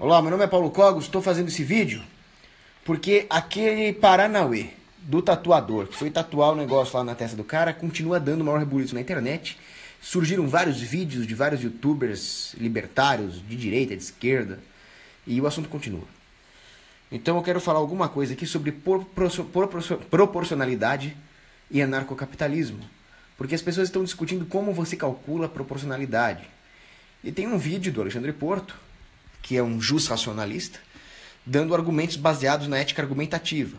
Olá, meu nome é Paulo Cogos, estou fazendo esse vídeo porque aquele Paranauê do tatuador que foi tatuar o negócio lá na testa do cara continua dando maior rebuliço na internet. Surgiram vários vídeos de vários youtubers libertários, de direita, de esquerda, e o assunto continua. Então eu quero falar alguma coisa aqui sobre proporcionalidade e anarcocapitalismo, porque as pessoas estão discutindo como você calcula a proporcionalidade. E tem um vídeo do Alexandre Porto, que é um jus-racionalista, dando argumentos baseados na ética argumentativa,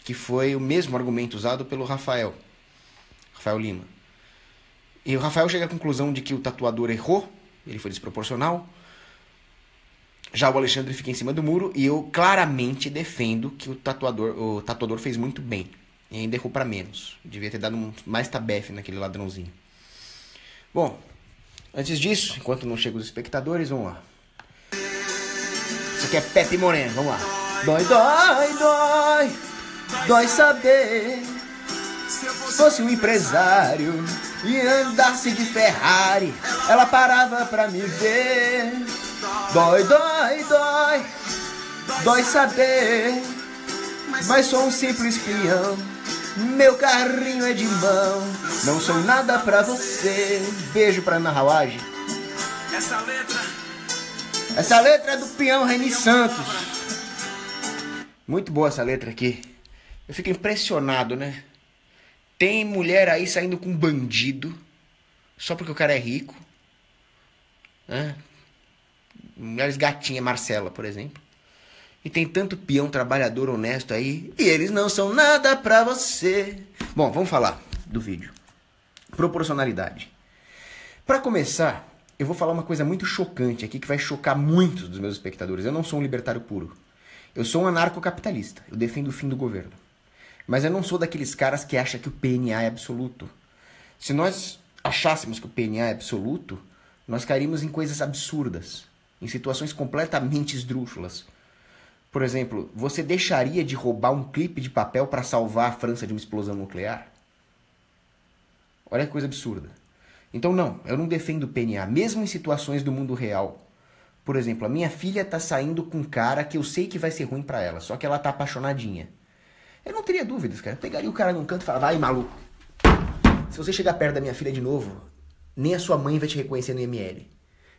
que foi o mesmo argumento usado pelo Rafael Lima. E o Rafael chega à conclusão de que o tatuador errou, ele foi desproporcional. Já o Alexandre fica em cima do muro e eu claramente defendo que o tatuador fez muito bem. E ainda errou para menos. Devia ter dado mais tabefe naquele ladrãozinho. Bom, antes disso, enquanto não chegam os espectadores, vamos lá. Isso aqui é Pepe Moreno, vamos lá. Dói, dói, dói, dói saber. Se fosse um empresário e andasse de Ferrari, ela parava pra me ver. Dói, dói, dói, dói saber. Mas sou um simples peão, meu carrinho é de mão, não sou nada pra você. Beijo pra Ana Hawaj. Essa letra é do peão Reni Santos. Muito boa essa letra aqui. Eu fico impressionado, né? Tem mulher aí saindo com bandido só porque o cara é rico, né? Mulheres gatinha, Marcela, por exemplo. E tem tanto peão trabalhador honesto aí, e eles não são nada pra você. Bom, vamos falar do vídeo. Proporcionalidade. Pra começar, eu vou falar uma coisa muito chocante aqui, que vai chocar muitos dos meus espectadores. Eu não sou um libertário puro. Eu sou um anarcocapitalista. Eu defendo o fim do governo. Mas eu não sou daqueles caras que acham que o PNA é absoluto. Se nós achássemos que o PNA é absoluto, nós cairíamos em coisas absurdas, em situações completamente esdrúxulas. Por exemplo, você deixaria de roubar um clipe de papel para salvar a França de uma explosão nuclear? Olha que coisa absurda. Então não, eu não defendo o PNA, mesmo em situações do mundo real. Por exemplo, a minha filha tá saindo com um cara que eu sei que vai ser ruim pra ela, só que ela tá apaixonadinha. Eu não teria dúvidas, cara. Eu pegaria o cara num canto e falaria, vai, maluco. Se você chegar perto da minha filha de novo, nem a sua mãe vai te reconhecer no IML.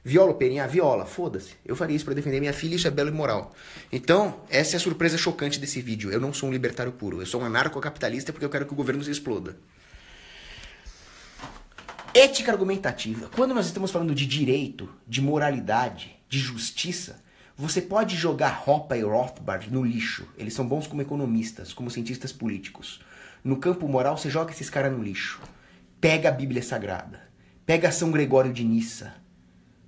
Viola o PNA? Viola. Foda-se. Eu faria isso pra defender minha filha e isso é belo e moral. Então, essa é a surpresa chocante desse vídeo. Eu não sou um libertário puro. Eu sou um anarcocapitalista porque eu quero que o governo se exploda. Ética argumentativa. Quando nós estamos falando de direito, de moralidade, de justiça, você pode jogar Hoppe e Rothbard no lixo. Eles são bons como economistas, como cientistas políticos. No campo moral, você joga esses caras no lixo. Pega a Bíblia Sagrada. Pega São Gregório de Nissa.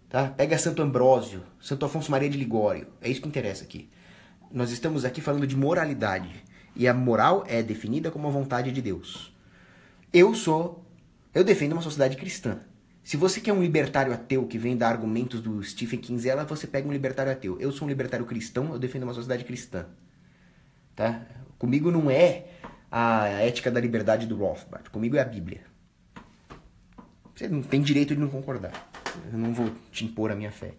Tá? Pega Santo Ambrósio, Santo Afonso Maria de Ligório. É isso que interessa aqui. Nós estamos aqui falando de moralidade. E a moral é definida como a vontade de Deus. Eu defendo uma sociedade cristã. Se você quer um libertário ateu que vem dar argumentos do Stephen Kinsella, você pega um libertário ateu. Eu sou um libertário cristão, eu defendo uma sociedade cristã. Tá? Comigo não é a ética da liberdade do Rothbard. Comigo é a Bíblia. Você não tem direito de não concordar. Eu não vou te impor a minha fé.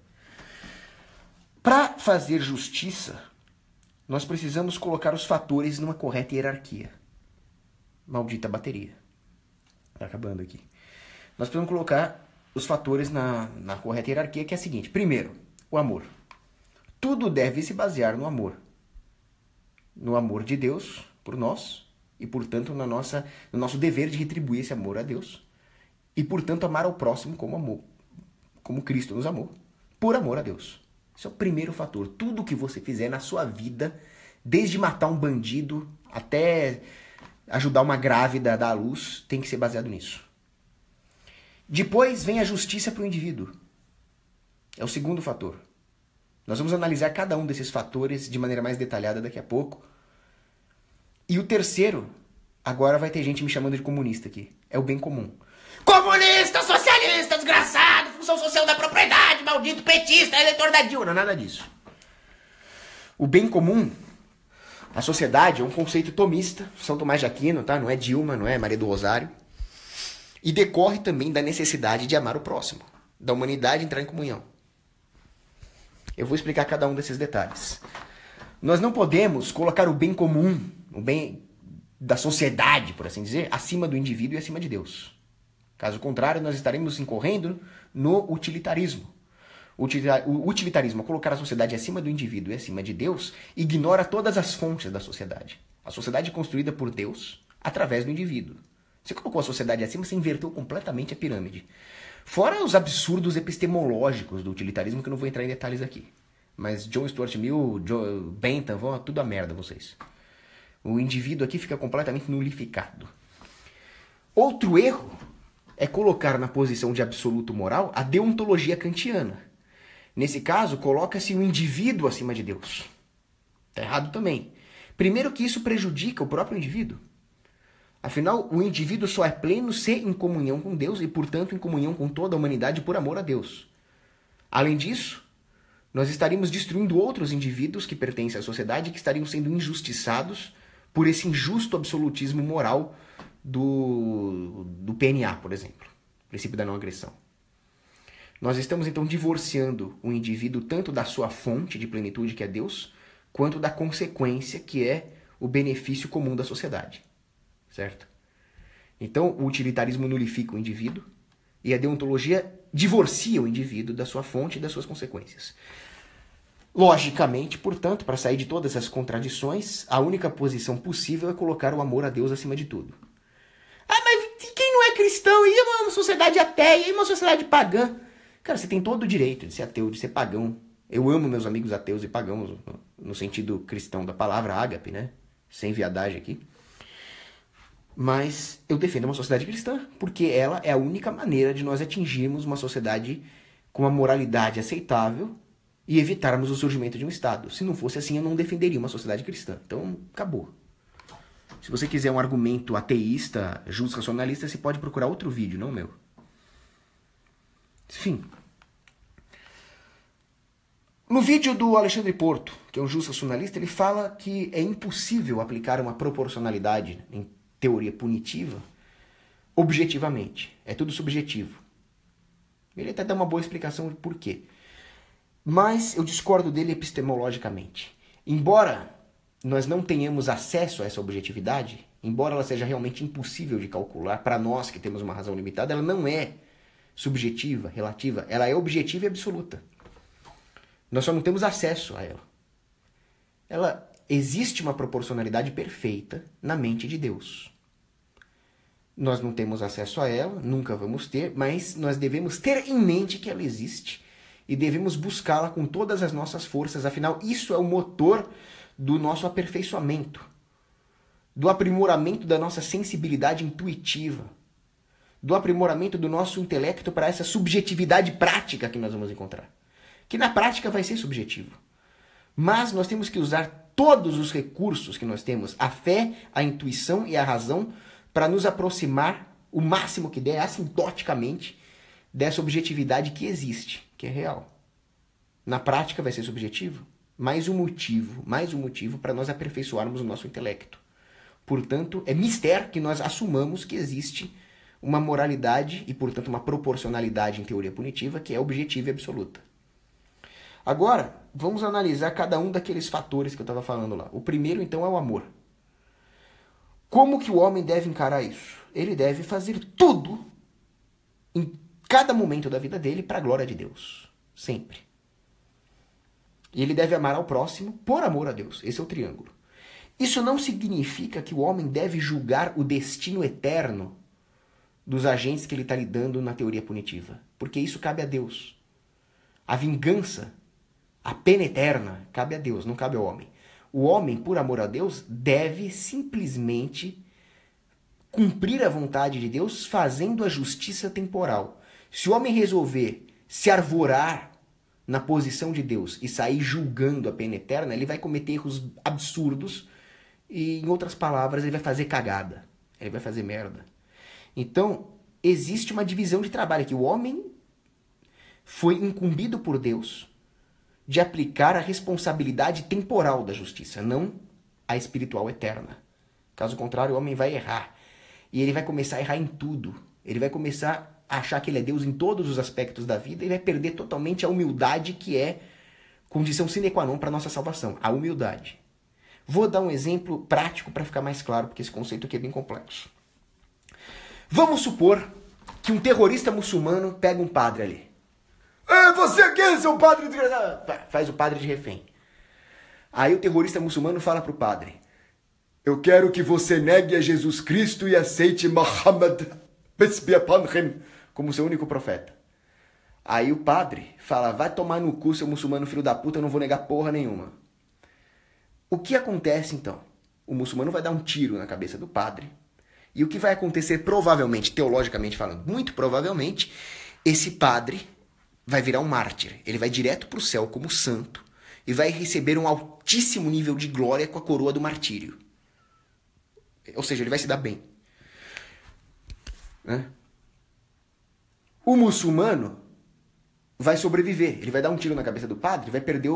Para fazer justiça, nós precisamos colocar os fatores numa correta hierarquia. Maldita bateria. Tá acabando aqui. Nós precisamos colocar os fatores na correta hierarquia, que é a seguinte. Primeiro, o amor. Tudo deve se basear no amor. No amor de Deus por nós e, portanto, no nosso dever de retribuir esse amor a Deus e, portanto, amar ao próximo como amor. Como Cristo nos amou, por amor a Deus. Esse é o primeiro fator. Tudo que você fizer na sua vida, desde matar um bandido até ajudar uma grávida a dar à luz, tem que ser baseado nisso. Depois vem a justiça para o indivíduo. É o segundo fator. Nós vamos analisar cada um desses fatores de maneira mais detalhada daqui a pouco. E o terceiro, agora vai ter gente me chamando de comunista aqui, é o bem comum. Comunista, socialista, desgraçado, função social da propriedade, maldito petista, eleitor da Dilma. Nada disso. O bem comum, a sociedade, é um conceito tomista, São Tomás de Aquino, tá? Não é Dilma, não é Maria do Rosário. E decorre também da necessidade de amar o próximo, da humanidade entrar em comunhão. Eu vou explicar cada um desses detalhes. Nós não podemos colocar o bem comum, o bem da sociedade, por assim dizer, acima do indivíduo e acima de Deus. Caso contrário, nós estaremos incorrendo no utilitarismo. O utilitarismo, ao colocar a sociedade acima do indivíduo e acima de Deus, ignora todas as fontes da sociedade. A sociedade é construída por Deus através do indivíduo. Você colocou a sociedade acima, você inverteu completamente a pirâmide. Fora os absurdos epistemológicos do utilitarismo, que eu não vou entrar em detalhes aqui. Mas John Stuart Mill, Bentham, vão tudo a merda vocês. O indivíduo aqui fica completamente nulificado. Outro erro é colocar na posição de absoluto moral a deontologia kantiana. Nesse caso, coloca-se o indivíduo acima de Deus. Está errado também. Primeiro que isso prejudica o próprio indivíduo. Afinal, o indivíduo só é pleno se em comunhão com Deus e, portanto, em comunhão com toda a humanidade por amor a Deus. Além disso, nós estaríamos destruindo outros indivíduos que pertencem à sociedade e que estariam sendo injustiçados por esse injusto absolutismo moral do PNA, por exemplo, princípio da não agressão. Nós estamos, então, divorciando o indivíduo tanto da sua fonte de plenitude, que é Deus, quanto da consequência, que é o benefício comum da sociedade. Certo? Então, o utilitarismo nulifica o indivíduo e a deontologia divorcia o indivíduo da sua fonte e das suas consequências. Logicamente, portanto, para sair de todas essas contradições, a única posição possível é colocar o amor a Deus acima de tudo. Ah, mas quem não é cristão? E uma sociedade ateia? E uma sociedade pagã? Cara, você tem todo o direito de ser ateu, de ser pagão. Eu amo meus amigos ateus e pagãos, no sentido cristão da palavra ágape, né? Sem viadagem aqui. Mas eu defendo uma sociedade cristã, porque ela é a única maneira de nós atingirmos uma sociedade com uma moralidade aceitável e evitarmos o surgimento de um Estado. Se não fosse assim, eu não defenderia uma sociedade cristã. Então, acabou. Se você quiser um argumento ateísta, justo racionalista, você pode procurar outro vídeo, não o meu. Enfim. No vídeo do Alexandre Porto, que é um justo racionalista, ele fala que é impossível aplicar uma proporcionalidade em teoria punitiva objetivamente. É tudo subjetivo. Ele até dá uma boa explicação de por quê. Mas eu discordo dele epistemologicamente. Embora nós não tenhamos acesso a essa objetividade, embora ela seja realmente impossível de calcular, para nós que temos uma razão limitada, ela não é subjetiva, relativa, ela é objetiva e absoluta. Nós só não temos acesso a ela. Existe uma proporcionalidade perfeita na mente de Deus. Nós não temos acesso a ela, nunca vamos ter, mas nós devemos ter em mente que ela existe e devemos buscá-la com todas as nossas forças. Afinal, isso é o motor do nosso aperfeiçoamento, do aprimoramento da nossa sensibilidade intuitiva, do aprimoramento do nosso intelecto para essa subjetividade prática que nós vamos encontrar. Que na prática vai ser subjetivo. Mas nós temos que usar todos os recursos que nós temos, a fé, a intuição e a razão, para nos aproximar o máximo que der, assintoticamente, dessa objetividade que existe, que é real. Na prática vai ser subjetivo, mais um motivo para nós aperfeiçoarmos o nosso intelecto. Portanto, é mistério que nós assumamos que existe uma moralidade e, portanto, uma proporcionalidade em teoria punitiva que é objetiva e absoluta. Agora, vamos analisar cada um daqueles fatores que eu estava falando lá. O primeiro, então, é o amor. Como que o homem deve encarar isso? Ele deve fazer tudo, em cada momento da vida dele, para a glória de Deus. Sempre. E ele deve amar ao próximo por amor a Deus. Esse é o triângulo. Isso não significa que o homem deve julgar o destino eterno dos agentes que ele está lidando na teoria punitiva. Porque isso cabe a Deus. A vingança, a pena eterna, cabe a Deus, não cabe ao homem. O homem, por amor a Deus, deve simplesmente cumprir a vontade de Deus fazendo a justiça temporal. Se o homem resolver se arvorar na posição de Deus e sair julgando a pena eterna, ele vai cometer erros absurdos e, em outras palavras, ele vai fazer cagada. Ele vai fazer merda. Então, existe uma divisão de trabalho aqui. O homem foi incumbido por Deus de aplicar a responsabilidade temporal da justiça, não a espiritual eterna. Caso contrário, o homem vai errar. E ele vai começar a errar em tudo. Ele vai começar a achar que ele é Deus em todos os aspectos da vida e vai perder totalmente a humildade que é condição sine qua non para nossa salvação, a humildade. Vou dar um exemplo prático para ficar mais claro, porque esse conceito aqui é bem complexo. Vamos supor que um terrorista muçulmano pega um padre ali. Você aqui, seu padre desgraçado! Faz o padre de refém. Aí o terrorista muçulmano fala pro padre: eu quero que você negue a Jesus Cristo e aceite Muhammad como seu único profeta. Aí o padre fala: vai tomar no cu, seu muçulmano filho da puta, eu não vou negar porra nenhuma. O que acontece então? O muçulmano vai dar um tiro na cabeça do padre. E o que vai acontecer, provavelmente, teologicamente falando, muito provavelmente, esse padre vai virar um mártir. Ele vai direto para o céu como santo e vai receber um altíssimo nível de glória com a coroa do martírio. Ou seja, ele vai se dar bem. Né? O muçulmano vai sobreviver. Ele vai dar um tiro na cabeça do padre, vai perder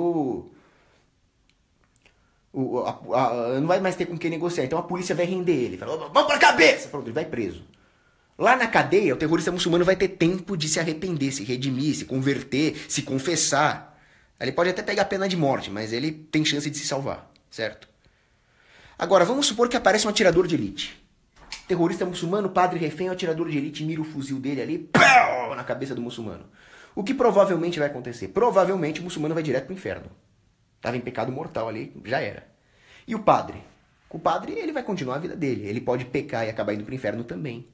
não vai mais ter com quem negociar. Então a polícia vai render ele. Fala: vamos pra cabeça! Pronto, ele vai preso. Lá na cadeia, o terrorista muçulmano vai ter tempo de se arrepender, se redimir, se converter, se confessar. Ele pode até pegar pena de morte, mas ele tem chance de se salvar, certo? Agora, vamos supor que aparece um atirador de elite. Terrorista muçulmano, padre refém, o atirador de elite mira o fuzil dele ali, pau, na cabeça do muçulmano. O que provavelmente vai acontecer? Provavelmente o muçulmano vai direto pro inferno. Estava em pecado mortal ali, já era. E o padre? O padre, ele vai continuar a vida dele. Ele pode pecar e acabar indo pro inferno também.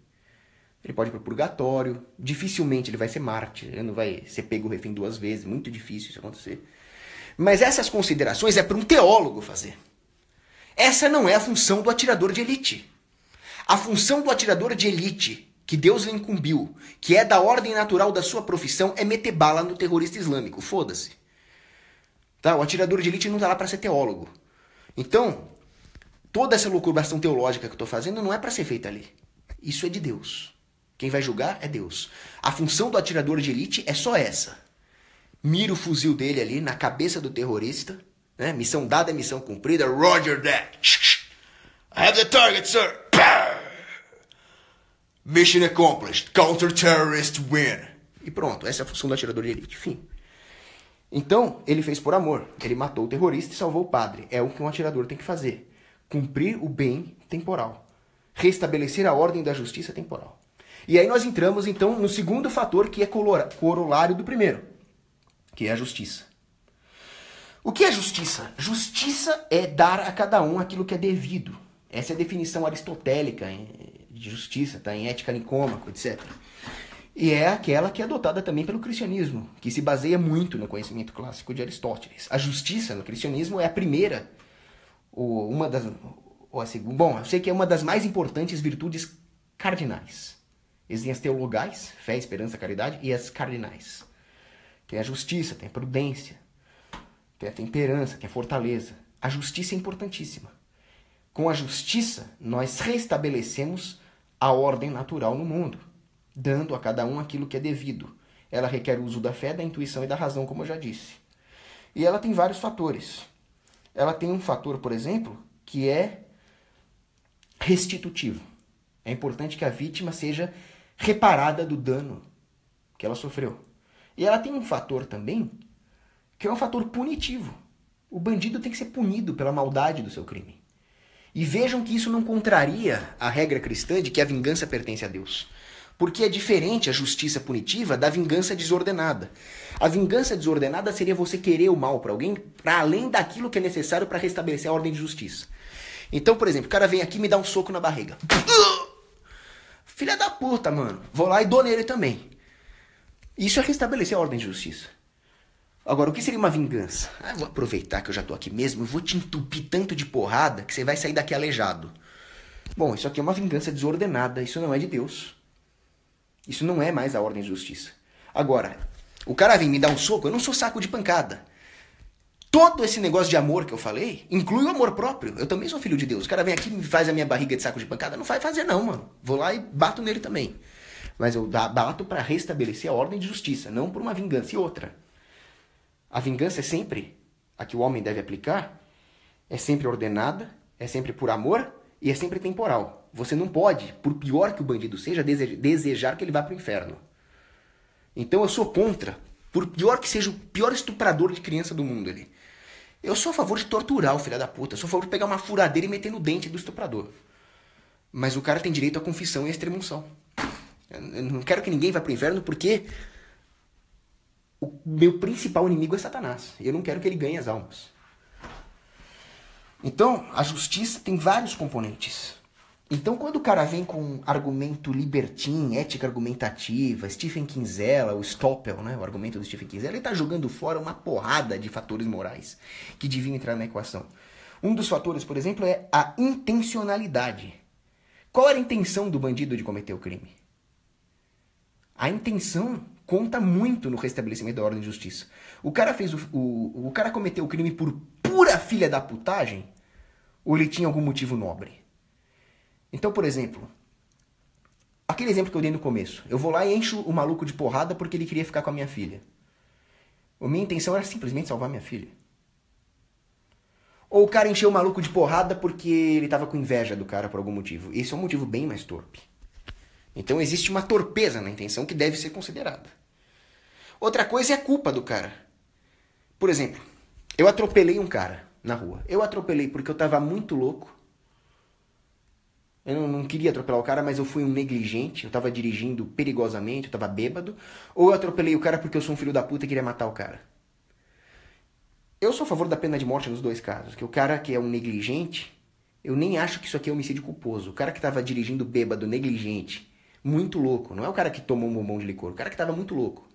Ele pode ir pro purgatório. Dificilmente ele vai ser mártir. Ele não vai ser pego refém 2 vezes. Muito difícil isso acontecer. Mas essas considerações é para um teólogo fazer. Essa não é a função do atirador de elite. A função do atirador de elite, que Deus lhe incumbiu, que é da ordem natural da sua profissão, é meter bala no terrorista islâmico. Foda-se. Tá? O atirador de elite não está lá para ser teólogo. Então, toda essa loucubração teológica que eu estou fazendo não é para ser feita ali. Isso é de Deus. Quem vai julgar é Deus. A função do atirador de elite é só essa. Mira o fuzil dele ali na cabeça do terrorista. Né? Missão dada, missão cumprida. Roger that. I have the target, sir. Mission accomplished. Counter-terrorist win. E pronto, essa é a função do atirador de elite. Fim. Então, ele fez por amor. Ele matou o terrorista e salvou o padre. É o que um atirador tem que fazer. Cumprir o bem temporal. Restabelecer a ordem da justiça temporal. E aí nós entramos, então, no segundo fator, que é corolário do primeiro, que é a justiça. O que é justiça? Justiça é dar a cada um aquilo que é devido. Essa é a definição aristotélica de justiça, tá? Em Ética Nicômaco, etc. E é aquela que é adotada também pelo cristianismo, que se baseia muito no conhecimento clássico de Aristóteles. A justiça no cristianismo é a primeira, eu sei que é uma das mais importantes virtudes cardinais. Existem as teologais, fé, esperança, caridade, e as cardinais. Tem a justiça, tem a prudência, tem a temperança, tem a fortaleza. A justiça é importantíssima. Com a justiça, nós restabelecemos a ordem natural no mundo, dando a cada um aquilo que é devido. Ela requer o uso da fé, da intuição e da razão, como eu já disse. E ela tem vários fatores. Ela tem um fator, por exemplo, que é restitutivo. É importante que a vítima seja reparada do dano que ela sofreu. E ela tem um fator também, que é um fator punitivo. O bandido tem que ser punido pela maldade do seu crime. E vejam que isso não contraria a regra cristã de que a vingança pertence a Deus. Porque é diferente a justiça punitiva da vingança desordenada. A vingança desordenada seria você querer o mal para alguém para além daquilo que é necessário para restabelecer a ordem de justiça. Então, por exemplo, o cara vem aqui e me dá um soco na barriga. Filha da puta, mano. Vou lá e dou nele também. Isso é restabelecer a ordem de justiça. Agora, o que seria uma vingança? Eu vou aproveitar que eu já tô aqui mesmo e vou te entupir tanto de porrada que você vai sair daqui aleijado. Bom, isso aqui é uma vingança desordenada. Isso não é de Deus. Isso não é mais a ordem de justiça. Agora, o cara vem me dar um soco, eu não sou saco de pancada. Todo esse negócio de amor que eu falei inclui o amor próprio. Eu também sou filho de Deus. O cara vem aqui e me faz a minha barriga de saco de pancada. Não vai fazer não, mano. Vou lá e bato nele também. Mas eu bato para restabelecer a ordem de justiça, não por uma vingança. E outra, a vingança é sempre, a que o homem deve aplicar, é sempre ordenada, é sempre por amor e é sempre temporal. Você não pode, por pior que o bandido seja, desejar que ele vá para o inferno. Então eu sou contra Por pior que seja o pior estuprador de criança do mundo ali. Eu sou a favor de torturar o filho da puta. Eu sou a favor de pegar uma furadeira e meter no dente do estuprador. Mas o cara tem direito à confissão e à extremunção. Eu não quero que ninguém vá pro inferno porque o meu principal inimigo é Satanás. Eu não quero que ele ganhe as almas. Então, a justiça tem vários componentes. Então, quando o cara vem com argumento libertino, ética argumentativa, Stephen Kinsella, o Stoppel, né, o argumento do Stephen Kinsella, ele está jogando fora uma porrada de fatores morais que deviam entrar na equação. Um dos fatores, por exemplo, é a intencionalidade. Qual era a intenção do bandido de cometer o crime? A intenção conta muito no restabelecimento da ordem de justiça. O cara fez o cara cometeu o crime por pura filha da putagem ou ele tinha algum motivo nobre? Então, por exemplo, aquele exemplo que eu dei no começo. Eu vou lá e encho o maluco de porrada porque ele queria ficar com a minha filha. A minha intenção era simplesmente salvar minha filha. Ou o cara encheu o maluco de porrada porque ele estava com inveja do cara por algum motivo. Esse é um motivo bem mais torpe. Então existe uma torpeza na intenção que deve ser considerada. Outra coisa é a culpa do cara. Por exemplo, eu atropelei um cara na rua. Eu atropelei porque eu estava muito louco. Eu não queria atropelar o cara, mas eu fui um negligente. Eu estava dirigindo perigosamente, eu estava bêbado. Ou eu atropelei o cara porque eu sou um filho da puta e queria matar o cara. Eu sou a favor da pena de morte nos dois casos. Que o cara que é um negligente, eu nem acho que isso aqui é homicídio culposo. O cara que estava dirigindo bêbado, negligente, muito louco. Não é o cara que tomou um bombom de licor. O cara que estava muito louco.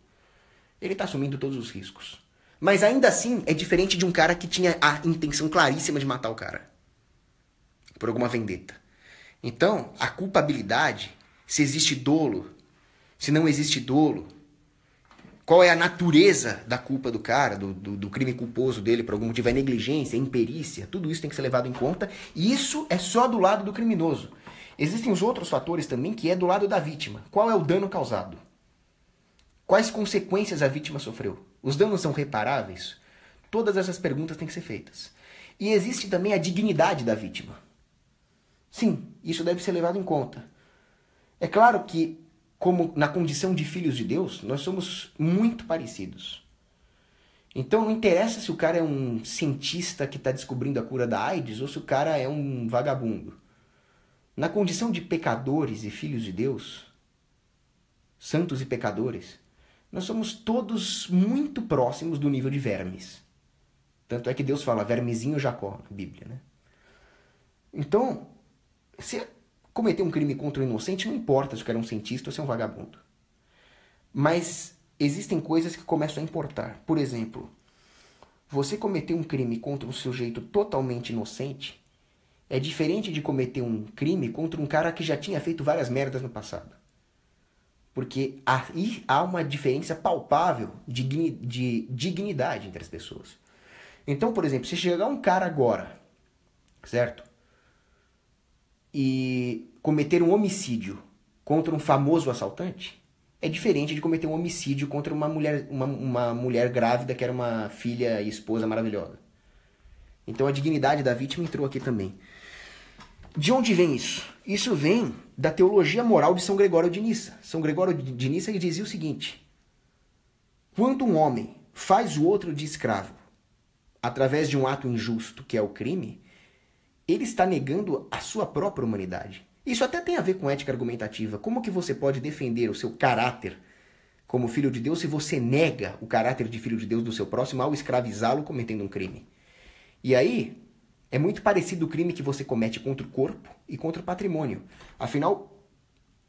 Ele está assumindo todos os riscos. Mas ainda assim, é diferente de um cara que tinha a intenção claríssima de matar o cara. Por alguma vendetta. Então, a culpabilidade, se existe dolo, se não existe dolo, qual é a natureza da culpa do cara, do crime culposo dele, por algum motivo, é negligência, é imperícia, tudo isso tem que ser levado em conta, e isso é só do lado do criminoso. Existem os outros fatores também que é do lado da vítima. Qual é o dano causado? Quais consequências a vítima sofreu? Os danos são reparáveis? Todas essas perguntas têm que ser feitas. E existe também a dignidade da vítima. Sim, isso deve ser levado em conta. É claro que, como na condição de filhos de Deus, nós somos muito parecidos. Então não interessa se o cara é um cientista que está descobrindo a cura da AIDS ou se o cara é um vagabundo. Na condição de pecadores e filhos de Deus, santos e pecadores, nós somos todos muito próximos do nível de vermes. Tanto é que Deus fala vermezinho Jacó na Bíblia, né? Então, se cometer um crime contra um inocente, não importa se o cara é um cientista ou se é um vagabundo. Mas existem coisas que começam a importar. Por exemplo, você cometer um crime contra um sujeito totalmente inocente é diferente de cometer um crime contra um cara que já tinha feito várias merdas no passado. Porque aí há uma diferença palpável de dignidade entre as pessoas. Então, por exemplo, se chegar um cara agora, certo? E cometer um homicídio contra um famoso assaltante é diferente de cometer um homicídio contra uma mulher grávida que era uma filha e esposa maravilhosa. Então a dignidade da vítima entrou aqui também. De onde vem isso? Isso vem da teologia moral de São Gregório de Nissa. São Gregório de Nissa ele dizia o seguinte: quando um homem faz o outro de escravo através de um ato injusto, que é o crime, ele está negando a sua própria humanidade. Isso até tem a ver com ética argumentativa. Como que você pode defender o seu caráter como filho de Deus se você nega o caráter de filho de Deus do seu próximo ao escravizá-lo cometendo um crime? E aí, é muito parecido o crime que você comete contra o corpo e contra o patrimônio. Afinal,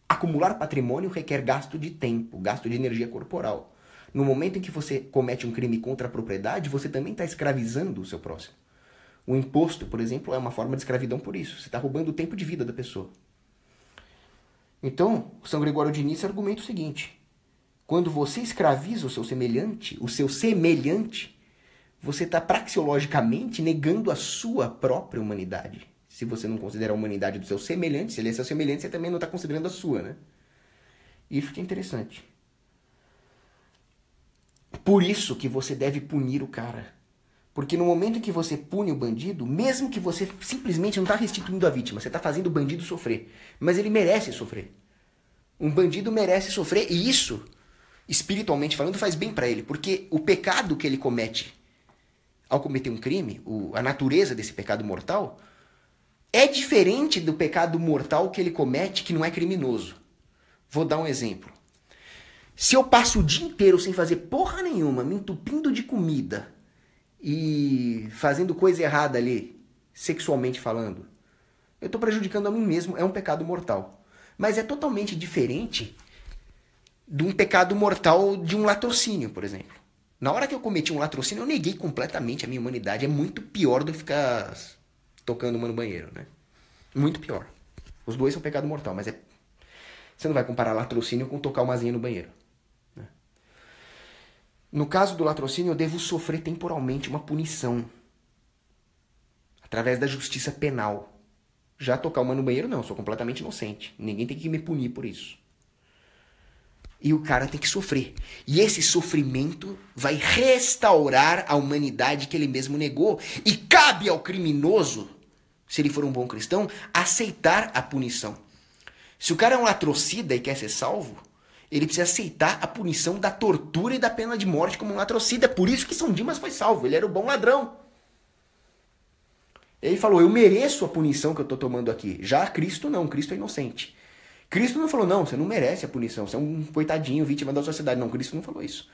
acumular patrimônio requer gasto de tempo, gasto de energia corporal. No momento em que você comete um crime contra a propriedade, você também está escravizando o seu próximo. O imposto, por exemplo, é uma forma de escravidão por isso. Você está roubando o tempo de vida da pessoa. Então, São Gregório de Nissa argumenta o seguinte: quando você escraviza o seu semelhante, você está praxeologicamente negando a sua própria humanidade. Se você não considera a humanidade do seu semelhante, se ele é seu semelhante, você também não está considerando a sua, né? Isso que é interessante. Por isso que você deve punir o cara. Porque no momento em que você pune o bandido, mesmo que você simplesmente não está restituindo a vítima, você está fazendo o bandido sofrer. Mas ele merece sofrer. Um bandido merece sofrer e isso espiritualmente falando, faz bem para ele, porque o pecado que ele comete ao cometer um crime, a natureza desse pecado mortal, é diferente do pecado mortal que ele comete que não é criminoso. Vou dar um exemplo. Se eu passo o dia inteiro sem fazer porra nenhuma, me entupindo de comida e fazendo coisa errada ali, sexualmente falando, eu estou prejudicando a mim mesmo, é um pecado mortal. Mas é totalmente diferente de um pecado mortal de um latrocínio, por exemplo. Na hora que eu cometi um latrocínio, eu neguei completamente a minha humanidade. É muito pior do que ficar tocando uma no banheiro, né? Muito pior. Os dois são pecado mortal, mas você não vai comparar latrocínio com tocar uma asinha no banheiro. Né? No caso do latrocínio, eu devo sofrer temporalmente uma punição através da justiça penal. Já tocar uma no banheiro, não. Eu sou completamente inocente. Ninguém tem que me punir por isso. E o cara tem que sofrer. E esse sofrimento vai restaurar a humanidade que ele mesmo negou. E cabe ao criminoso, se ele for um bom cristão, aceitar a punição. Se o cara é um latrocida e quer ser salvo, ele precisa aceitar a punição da tortura e da pena de morte como um latrocida. Por isso que São Dimas foi salvo. Ele era o bom ladrão. Ele falou, eu mereço a punição que eu estou tomando aqui. Já Cristo não. Cristo é inocente. Cristo não falou, não, você não merece a punição, você é um coitadinho, vítima da sociedade. Não, Cristo não falou isso.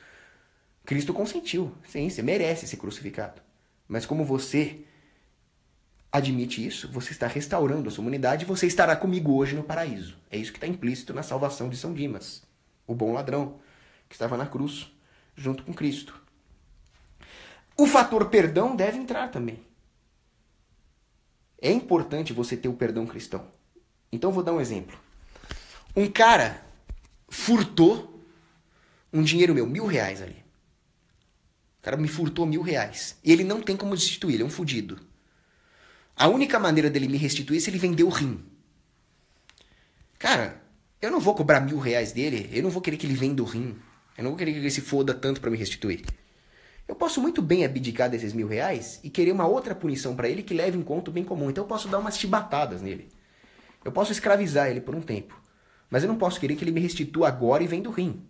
Cristo consentiu. Sim, você merece ser crucificado. Mas como você admite isso, você está restaurando a sua humanidade e você estará comigo hoje no paraíso. É isso que está implícito na salvação de São Dimas, o bom ladrão, que estava na cruz, junto com Cristo. O fator perdão deve entrar também. É importante você ter o perdão cristão. Então vou dar um exemplo. Um cara furtou um dinheiro meu, R$1.000 ali. O cara me furtou R$1.000. E ele não tem como restituir, ele é um fudido. A única maneira dele me restituir é se ele vender o rim. Cara, eu não vou cobrar R$1.000 dele, eu não vou querer que ele venda o rim. Eu não vou querer que ele se foda tanto pra me restituir. Eu posso muito bem abdicar desses R$1.000 e querer uma outra punição pra ele que leve em conta o bem comum. Então eu posso dar umas chibatadas nele. Eu posso escravizar ele por um tempo. Mas eu não posso querer que ele me restitua agora e venda o rim.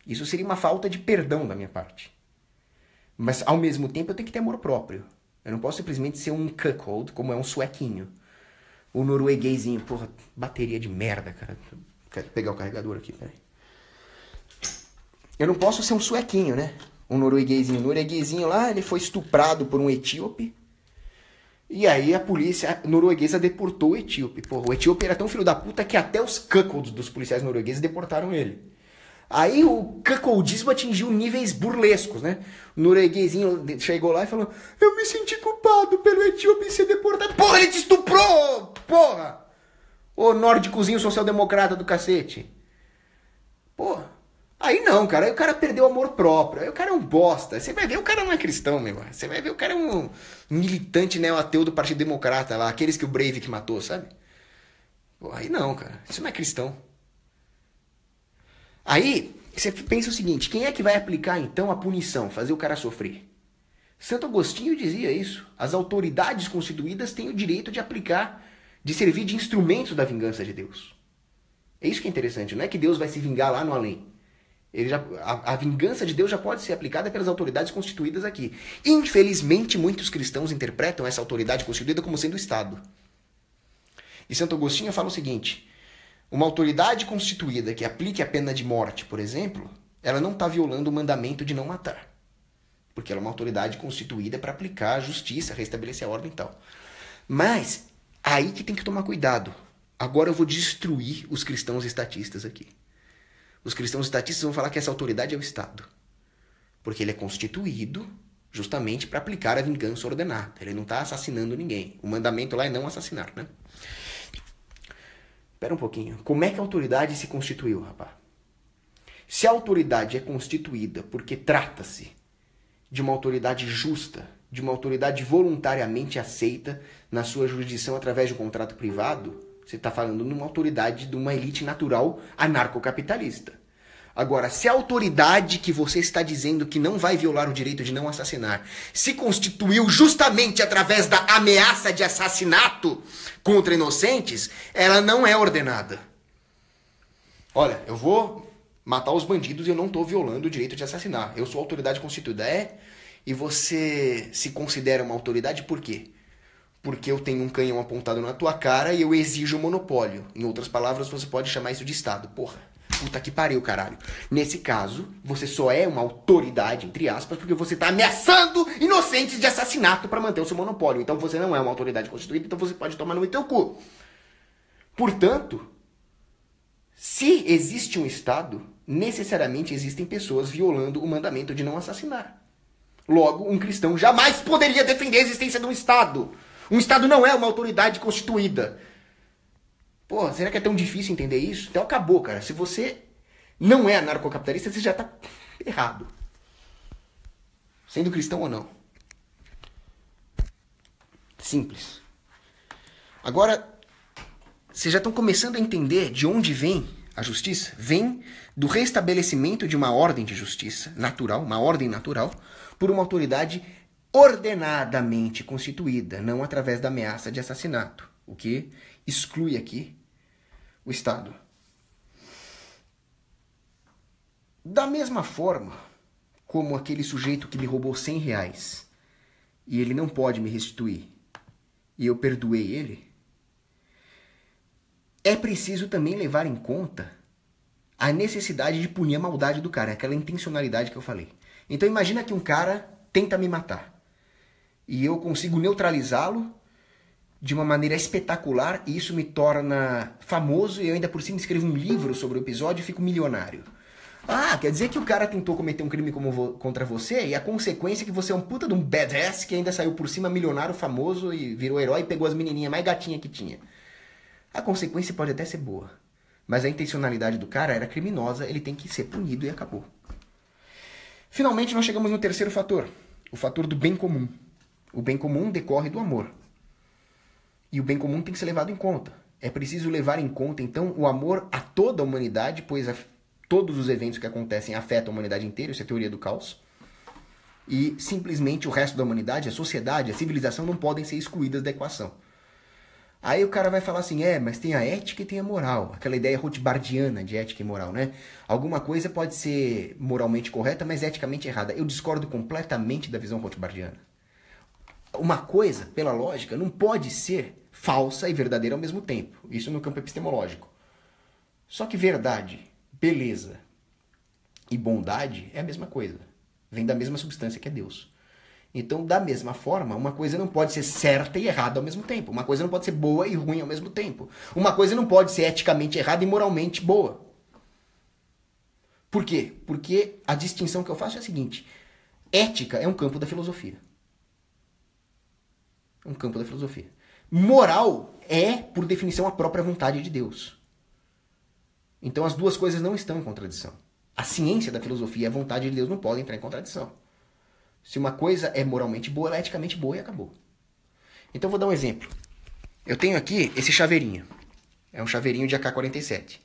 Isso seria uma falta de perdão da minha parte. Mas, ao mesmo tempo, eu tenho que ter amor próprio. Eu não posso simplesmente ser um cuckold, como é um suequinho. O norueguesinho. Porra, bateria de merda, cara. Quero pegar o carregador aqui, peraí. Eu não posso ser um suequinho, né? Um norueguesinho. O norueguesinho lá, ele foi estuprado por um etíope. E aí a polícia norueguesa deportou o etíope. Porra, o etíope era tão filho da puta que até os cuckolds dos policiais noruegueses deportaram ele. Aí o cuckoldismo atingiu níveis burlescos, né? O norueguesinho chegou lá e falou, eu me senti culpado pelo etíope ser deportado. Porra, ele te estuprou! Porra! Ô nórdicozinho social-democrata do cacete. Porra. Aí não, cara. Aí o cara perdeu o amor próprio. Aí o cara é um bosta. Você vai ver, o cara não é cristão, meu. Você vai ver, o cara é um militante neo-ateu do Partido Democrata lá. Aqueles que o Breivik matou, sabe? Pô, aí não, cara. Isso não é cristão. Aí, você pensa o seguinte. Quem é que vai aplicar, então, a punição? Fazer o cara sofrer? Santo Agostinho dizia isso. As autoridades constituídas têm o direito de aplicar, de servir de instrumentos da vingança de Deus. É isso que é interessante. Não é que Deus vai se vingar lá no além. A vingança de Deus já pode ser aplicada pelas autoridades constituídas aqui. Infelizmente, muitos cristãos interpretam essa autoridade constituída como sendo o Estado. E Santo Agostinho fala o seguinte, uma autoridade constituída que aplique a pena de morte, por exemplo, ela não está violando o mandamento de não matar. Porque ela é uma autoridade constituída para aplicar a justiça, restabelecer a ordem e tal. Mas, aí que tem que tomar cuidado. Agora eu vou destruir os cristãos estatistas aqui. Os cristãos estatistas vão falar que essa autoridade é o Estado. Porque ele é constituído justamente para aplicar a vingança ordenada. Ele não está assassinando ninguém. O mandamento lá é não assassinar, né? Espera um pouquinho. Como é que a autoridade se constituiu, rapaz? Se a autoridade é constituída porque trata-se de uma autoridade justa, de uma autoridade voluntariamente aceita na sua jurisdição através de um contrato privado, você está falando de uma autoridade, de uma elite natural anarcocapitalista. Agora, se a autoridade que você está dizendo que não vai violar o direito de não assassinar se constituiu justamente através da ameaça de assassinato contra inocentes, ela não é ordenada. Olha, eu vou matar os bandidos e eu não tô violando o direito de assassinar. Eu sou autoridade constituída. E você se considera uma autoridade por quê? Porque eu tenho um canhão apontado na tua cara e eu exijo monopólio. Em outras palavras, você pode chamar isso de Estado. Porra, puta que pariu, caralho. Nesse caso, você só é uma autoridade, entre aspas, porque você tá ameaçando inocentes de assassinato para manter o seu monopólio. Então você não é uma autoridade constituída, então você pode tomar no teu cu. Portanto, se existe um Estado, necessariamente existem pessoas violando o mandamento de não assassinar. Logo, um cristão jamais poderia defender a existência de um Estado. Um Estado não é uma autoridade constituída. Pô, será que é tão difícil entender isso? Então acabou, cara. Se você não é anarcocapitalista, você já tá errado. Sendo cristão ou não. Simples. Agora, vocês já estão começando a entender de onde vem a justiça? Vem do restabelecimento de uma ordem de justiça natural, uma ordem natural, por uma autoridade ordenadamente constituída, não através da ameaça de assassinato, o que exclui aqui o Estado. Da mesma forma como aquele sujeito que me roubou R$100 e ele não pode me restituir e eu perdoei ele, é preciso também levar em conta a necessidade de punir a maldade do cara, aquela intencionalidade que eu falei. Então imagina que um cara tenta me matar e eu consigo neutralizá-lo de uma maneira espetacular e isso me torna famoso e eu ainda por cima escrevo um livro sobre o episódio e fico milionário. Ah, quer dizer que o cara tentou cometer um crime contra você e a consequência é que você é um puta de um badass que ainda saiu por cima milionário, famoso e virou herói e pegou as menininhas mais gatinhas que tinha. A consequência pode até ser boa, mas a intencionalidade do cara era criminosa, ele tem que ser punido e acabou. Finalmente nós chegamos no terceiro fator, o fator do bem comum. O bem comum decorre do amor. E o bem comum tem que ser levado em conta. É preciso levar em conta, então, o amor a toda a humanidade, pois todos os eventos que acontecem afetam a humanidade inteira, isso é a teoria do caos. E simplesmente o resto da humanidade, a sociedade, a civilização não podem ser excluídas da equação. Aí o cara vai falar assim, mas tem a ética e tem a moral. Aquela ideia rothbardiana de ética e moral, né? Alguma coisa pode ser moralmente correta, mas eticamente errada. Eu discordo completamente da visão rothbardiana. Uma coisa, pela lógica, não pode ser falsa e verdadeira ao mesmo tempo. Isso no campo epistemológico. Só que verdade, beleza e bondade é a mesma coisa. Vem da mesma substância que é Deus. Então, da mesma forma, uma coisa não pode ser certa e errada ao mesmo tempo. Uma coisa não pode ser boa e ruim ao mesmo tempo. Uma coisa não pode ser eticamente errada e moralmente boa. Por quê? Porque a distinção que eu faço é a seguinte. Ética é um campo da filosofia. Um campo da filosofia. Moral é, por definição, a própria vontade de Deus. Então as duas coisas não estão em contradição. A ciência da filosofia e a vontade de Deus não podem entrar em contradição. Se uma coisa é moralmente boa, ela é eticamente boa e acabou. Então vou dar um exemplo. Eu tenho aqui esse chaveirinho. É um chaveirinho de AK-47.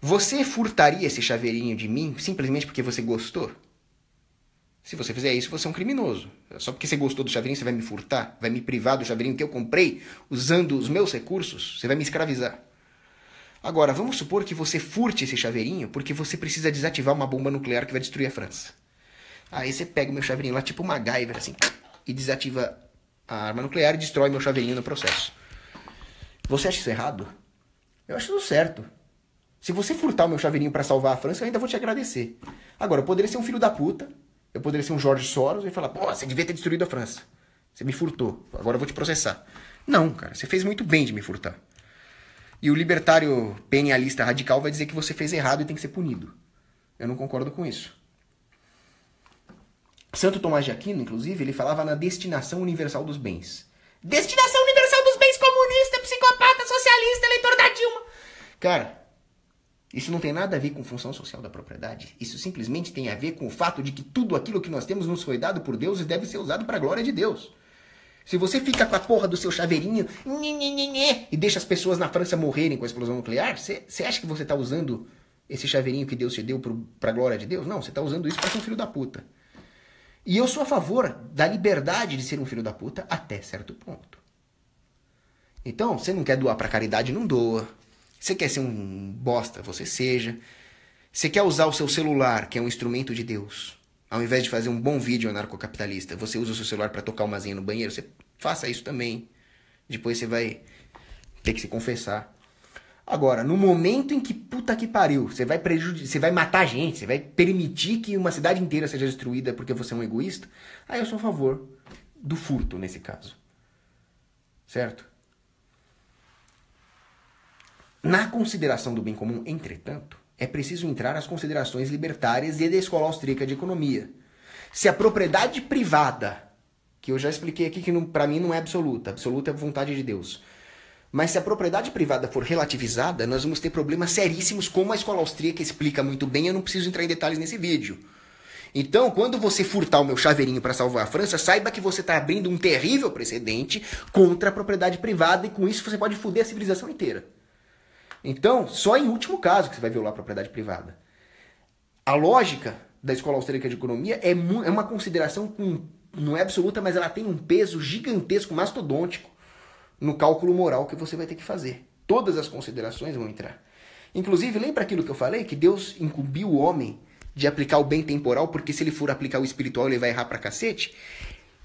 Você furtaria esse chaveirinho de mim simplesmente porque você gostou? Se você fizer isso, você é um criminoso. Só porque você gostou do chaveirinho, você vai me furtar? Vai me privar do chaveirinho que eu comprei usando os meus recursos? Você vai me escravizar. Agora, vamos supor que você furte esse chaveirinho porque você precisa desativar uma bomba nuclear que vai destruir a França. Aí você pega o meu chaveirinho lá, tipo MacGyver, assim, e desativa a arma nuclear e destrói meu chaveirinho no processo. Você acha isso errado? Eu acho isso certo. Se você furtar o meu chaveirinho pra salvar a França, eu ainda vou te agradecer. Agora, eu poderia ser um filho da puta, eu poderia ser um George Soros e falar, pô, você devia ter destruído a França. Você me furtou, agora eu vou te processar. Não, cara, você fez muito bem de me furtar. E o libertário penalista radical vai dizer que você fez errado e tem que ser punido. Eu não concordo com isso. Santo Tomás de Aquino, inclusive, ele falava na destinação universal dos bens. Destinação universal dos bens comunista, psicopata, socialista, eleitor da Dilma. Cara, isso não tem nada a ver com função social da propriedade. Isso simplesmente tem a ver com o fato de que tudo aquilo que nós temos nos foi dado por Deus e deve ser usado para a glória de Deus. Se você fica com a porra do seu chaveirinho e deixa as pessoas na França morrerem com a explosão nuclear, você acha que você está usando esse chaveirinho que Deus te deu para a glória de Deus? Não, você está usando isso para ser um filho da puta. E eu sou a favor da liberdade de ser um filho da puta até certo ponto. Então, você não quer doar para caridade, não doa. Você quer ser um bosta, você seja. Você quer usar o seu celular, que é um instrumento de Deus, ao invés de fazer um bom vídeo anarcocapitalista, você usa o seu celular para tocar uma zinha no banheiro, você faça isso também. Depois você vai ter que se confessar. Agora, no momento em que, puta que pariu, você vai matar gente, você vai permitir que uma cidade inteira seja destruída porque você é um egoísta, aí eu sou a favor do furto nesse caso. Certo? Na consideração do bem comum, entretanto, é preciso entrar nas considerações libertárias e da escola austríaca de economia. Se a propriedade privada, que eu já expliquei aqui que para mim não é absoluta, absoluta é a vontade de Deus, mas se a propriedade privada for relativizada, nós vamos ter problemas seríssimos, como a escola austríaca explica muito bem, eu não preciso entrar em detalhes nesse vídeo. Então, quando você furtar o meu chaveirinho para salvar a França, saiba que você está abrindo um terrível precedente contra a propriedade privada e com isso você pode foder a civilização inteira. Então, só em último caso que você vai violar a propriedade privada. A lógica da escola austríaca de economia é uma consideração não é absoluta, mas ela tem um peso gigantesco, mastodôntico, no cálculo moral que você vai ter que fazer. Todas as considerações vão entrar. Inclusive, lembra aquilo que eu falei? Que Deus incumbiu o homem de aplicar o bem temporal, porque se ele for aplicar o espiritual, ele vai errar pra cacete?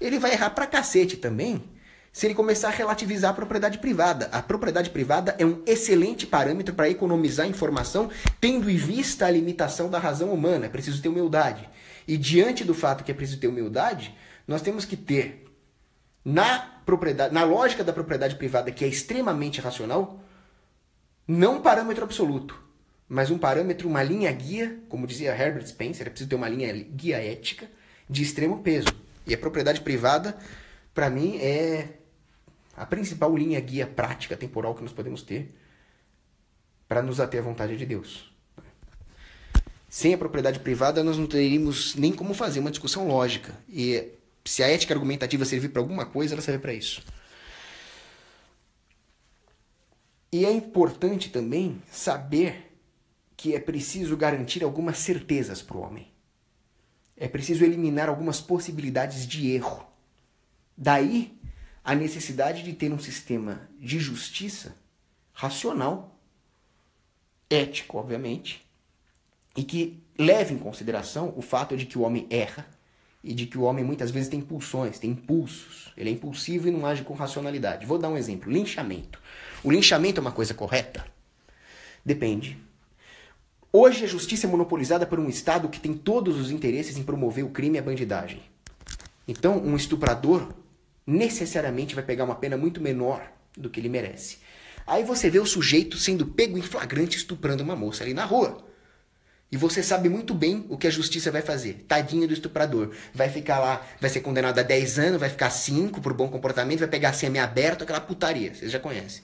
Ele vai errar pra cacete também se ele começar a relativizar a propriedade privada. A propriedade privada é um excelente parâmetro para economizar informação, tendo em vista a limitação da razão humana. É preciso ter humildade. E diante do fato que é preciso ter humildade, nós temos que ter, na lógica da propriedade privada, que é extremamente racional, não um parâmetro absoluto, mas um parâmetro, uma linha guia, como dizia Herbert Spencer, é preciso ter uma linha guia ética de extremo peso. E a propriedade privada, para mim, é a principal linha guia prática temporal que nós podemos ter para nos ater à vontade de Deus. Sem a propriedade privada, nós não teríamos nem como fazer uma discussão lógica. E se a ética argumentativa servir para alguma coisa, ela serve para isso. E é importante também saber que é preciso garantir algumas certezas para o homem. É preciso eliminar algumas possibilidades de erro. Daí a necessidade de ter um sistema de justiça racional, ético, obviamente, e que leve em consideração o fato de que o homem erra e de que o homem muitas vezes tem pulsões, tem impulsos. Ele é impulsivo e não age com racionalidade. Vou dar um exemplo. Linchamento. O linchamento é uma coisa correta? Depende. Hoje a justiça é monopolizada por um Estado que tem todos os interesses em promover o crime e a bandidagem. Então, um estuprador necessariamente vai pegar uma pena muito menor do que ele merece. Aí você vê o sujeito sendo pego em flagrante estuprando uma moça ali na rua. E você sabe muito bem o que a justiça vai fazer. Tadinho do estuprador. Vai ficar lá, vai ser condenado a 10 anos, vai ficar 5 por bom comportamento, vai pegar semi-aberto, aquela putaria. Vocês já conhecem.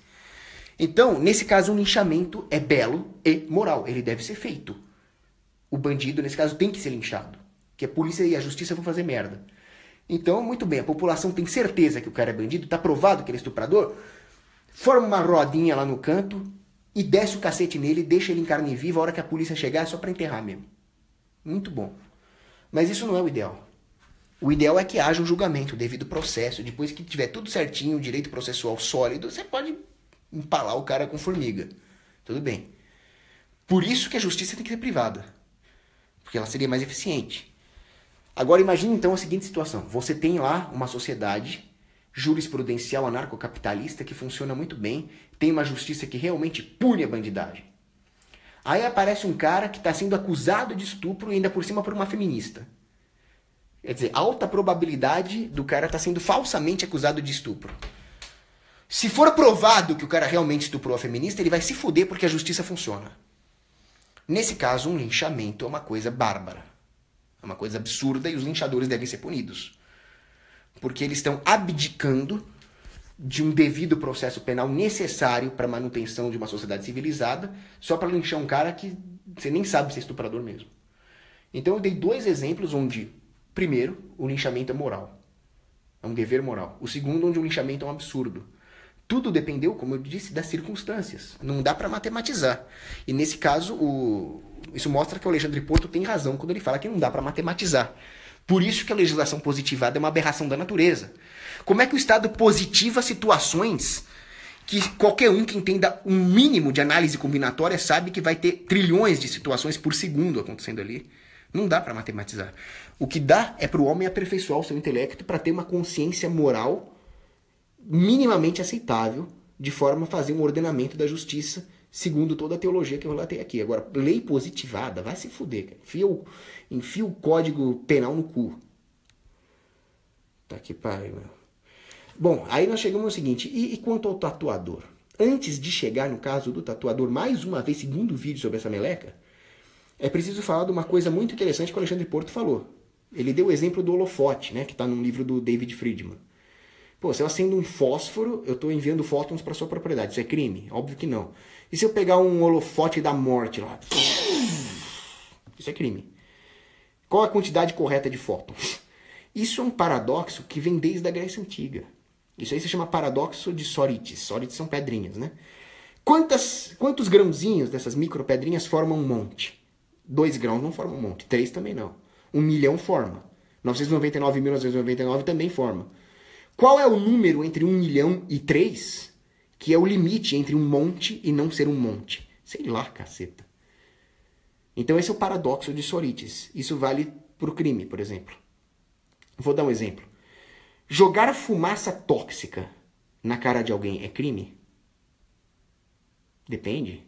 Então, nesse caso, um linchamento é belo e moral. Ele deve ser feito. O bandido, nesse caso, tem que ser linchado. Que a polícia e a justiça vão fazer merda. Então, muito bem, a população tem certeza que o cara é bandido, tá provado que ele é estuprador, forma uma rodinha lá no canto e desce o cacete nele, deixa ele em carne viva, a hora que a polícia chegar é só pra enterrar mesmo. Muito bom. Mas isso não é o ideal. O ideal é que haja um julgamento, devido processo, depois que tiver tudo certinho, o direito processual sólido, você pode empalar o cara com formiga. Tudo bem. Por isso que a justiça tem que ser privada. Porque ela seria mais eficiente. Agora imagine então a seguinte situação. Você tem lá uma sociedade jurisprudencial anarcocapitalista que funciona muito bem, tem uma justiça que realmente pune a bandidagem. Aí aparece um cara que está sendo acusado de estupro e ainda por cima por uma feminista. Quer dizer, alta probabilidade do cara estar sendo falsamente acusado de estupro. Se for provado que o cara realmente estuprou a feminista, ele vai se fuder porque a justiça funciona. Nesse caso, um linchamento é uma coisa bárbara. É uma coisa absurda e os linchadores devem ser punidos. Porque eles estão abdicando de um devido processo penal necessário para a manutenção de uma sociedade civilizada só para linchar um cara que você nem sabe se é estuprador mesmo. Então eu dei 2 exemplos onde, primeiro, o linchamento é moral. É um dever moral. O segundo, onde o linchamento é um absurdo. Tudo dependeu, como eu disse, das circunstâncias. Não dá para matematizar. E nesse caso, isso mostra que o Alexandre Porto tem razão quando ele fala que não dá para matematizar. Por isso que a legislação positivada é uma aberração da natureza. Como é que o Estado positiva situações que qualquer um que entenda um mínimo de análise combinatória sabe que vai ter trilhões de situações por segundo acontecendo ali. Não dá para matematizar. O que dá é para o homem aperfeiçoar o seu intelecto para ter uma consciência moral minimamente aceitável, de forma a fazer um ordenamento da justiça segundo toda a teologia que eu relatei aqui. Agora, lei positivada, vai se fuder, cara. Enfia o código penal no cu. Tá que pariu, meu. Bom, aí nós chegamos ao seguinte, e quanto ao tatuador? Antes de chegar no caso do tatuador, mais uma vez, segundo vídeo sobre essa meleca, é preciso falar de uma coisa muito interessante que o Alexandre Porto falou. Ele deu o exemplo do holofote, né, que está num livro do David Friedman. Pô, se eu acendo um fósforo, eu estou enviando fótons para sua propriedade. Isso é crime? Óbvio que não. E se eu pegar um holofote da morte lá? Isso é crime. Qual a quantidade correta de fótons? Isso é um paradoxo que vem desde a Grécia Antiga. Isso aí se chama paradoxo de Sórites. Sórites são pedrinhas, né? Quantos grãozinhos dessas micropedrinhas formam um monte? 2 grãos não formam um monte. 3 também não. 1 milhão forma. 999.999 também forma. Qual é o número entre 1 milhão e 3 que é o limite entre um monte e não ser um monte? Sei lá, caceta. Então esse é o paradoxo de Sórites. Isso vale para o crime, por exemplo. Vou dar um exemplo. Jogar fumaça tóxica na cara de alguém é crime? Depende.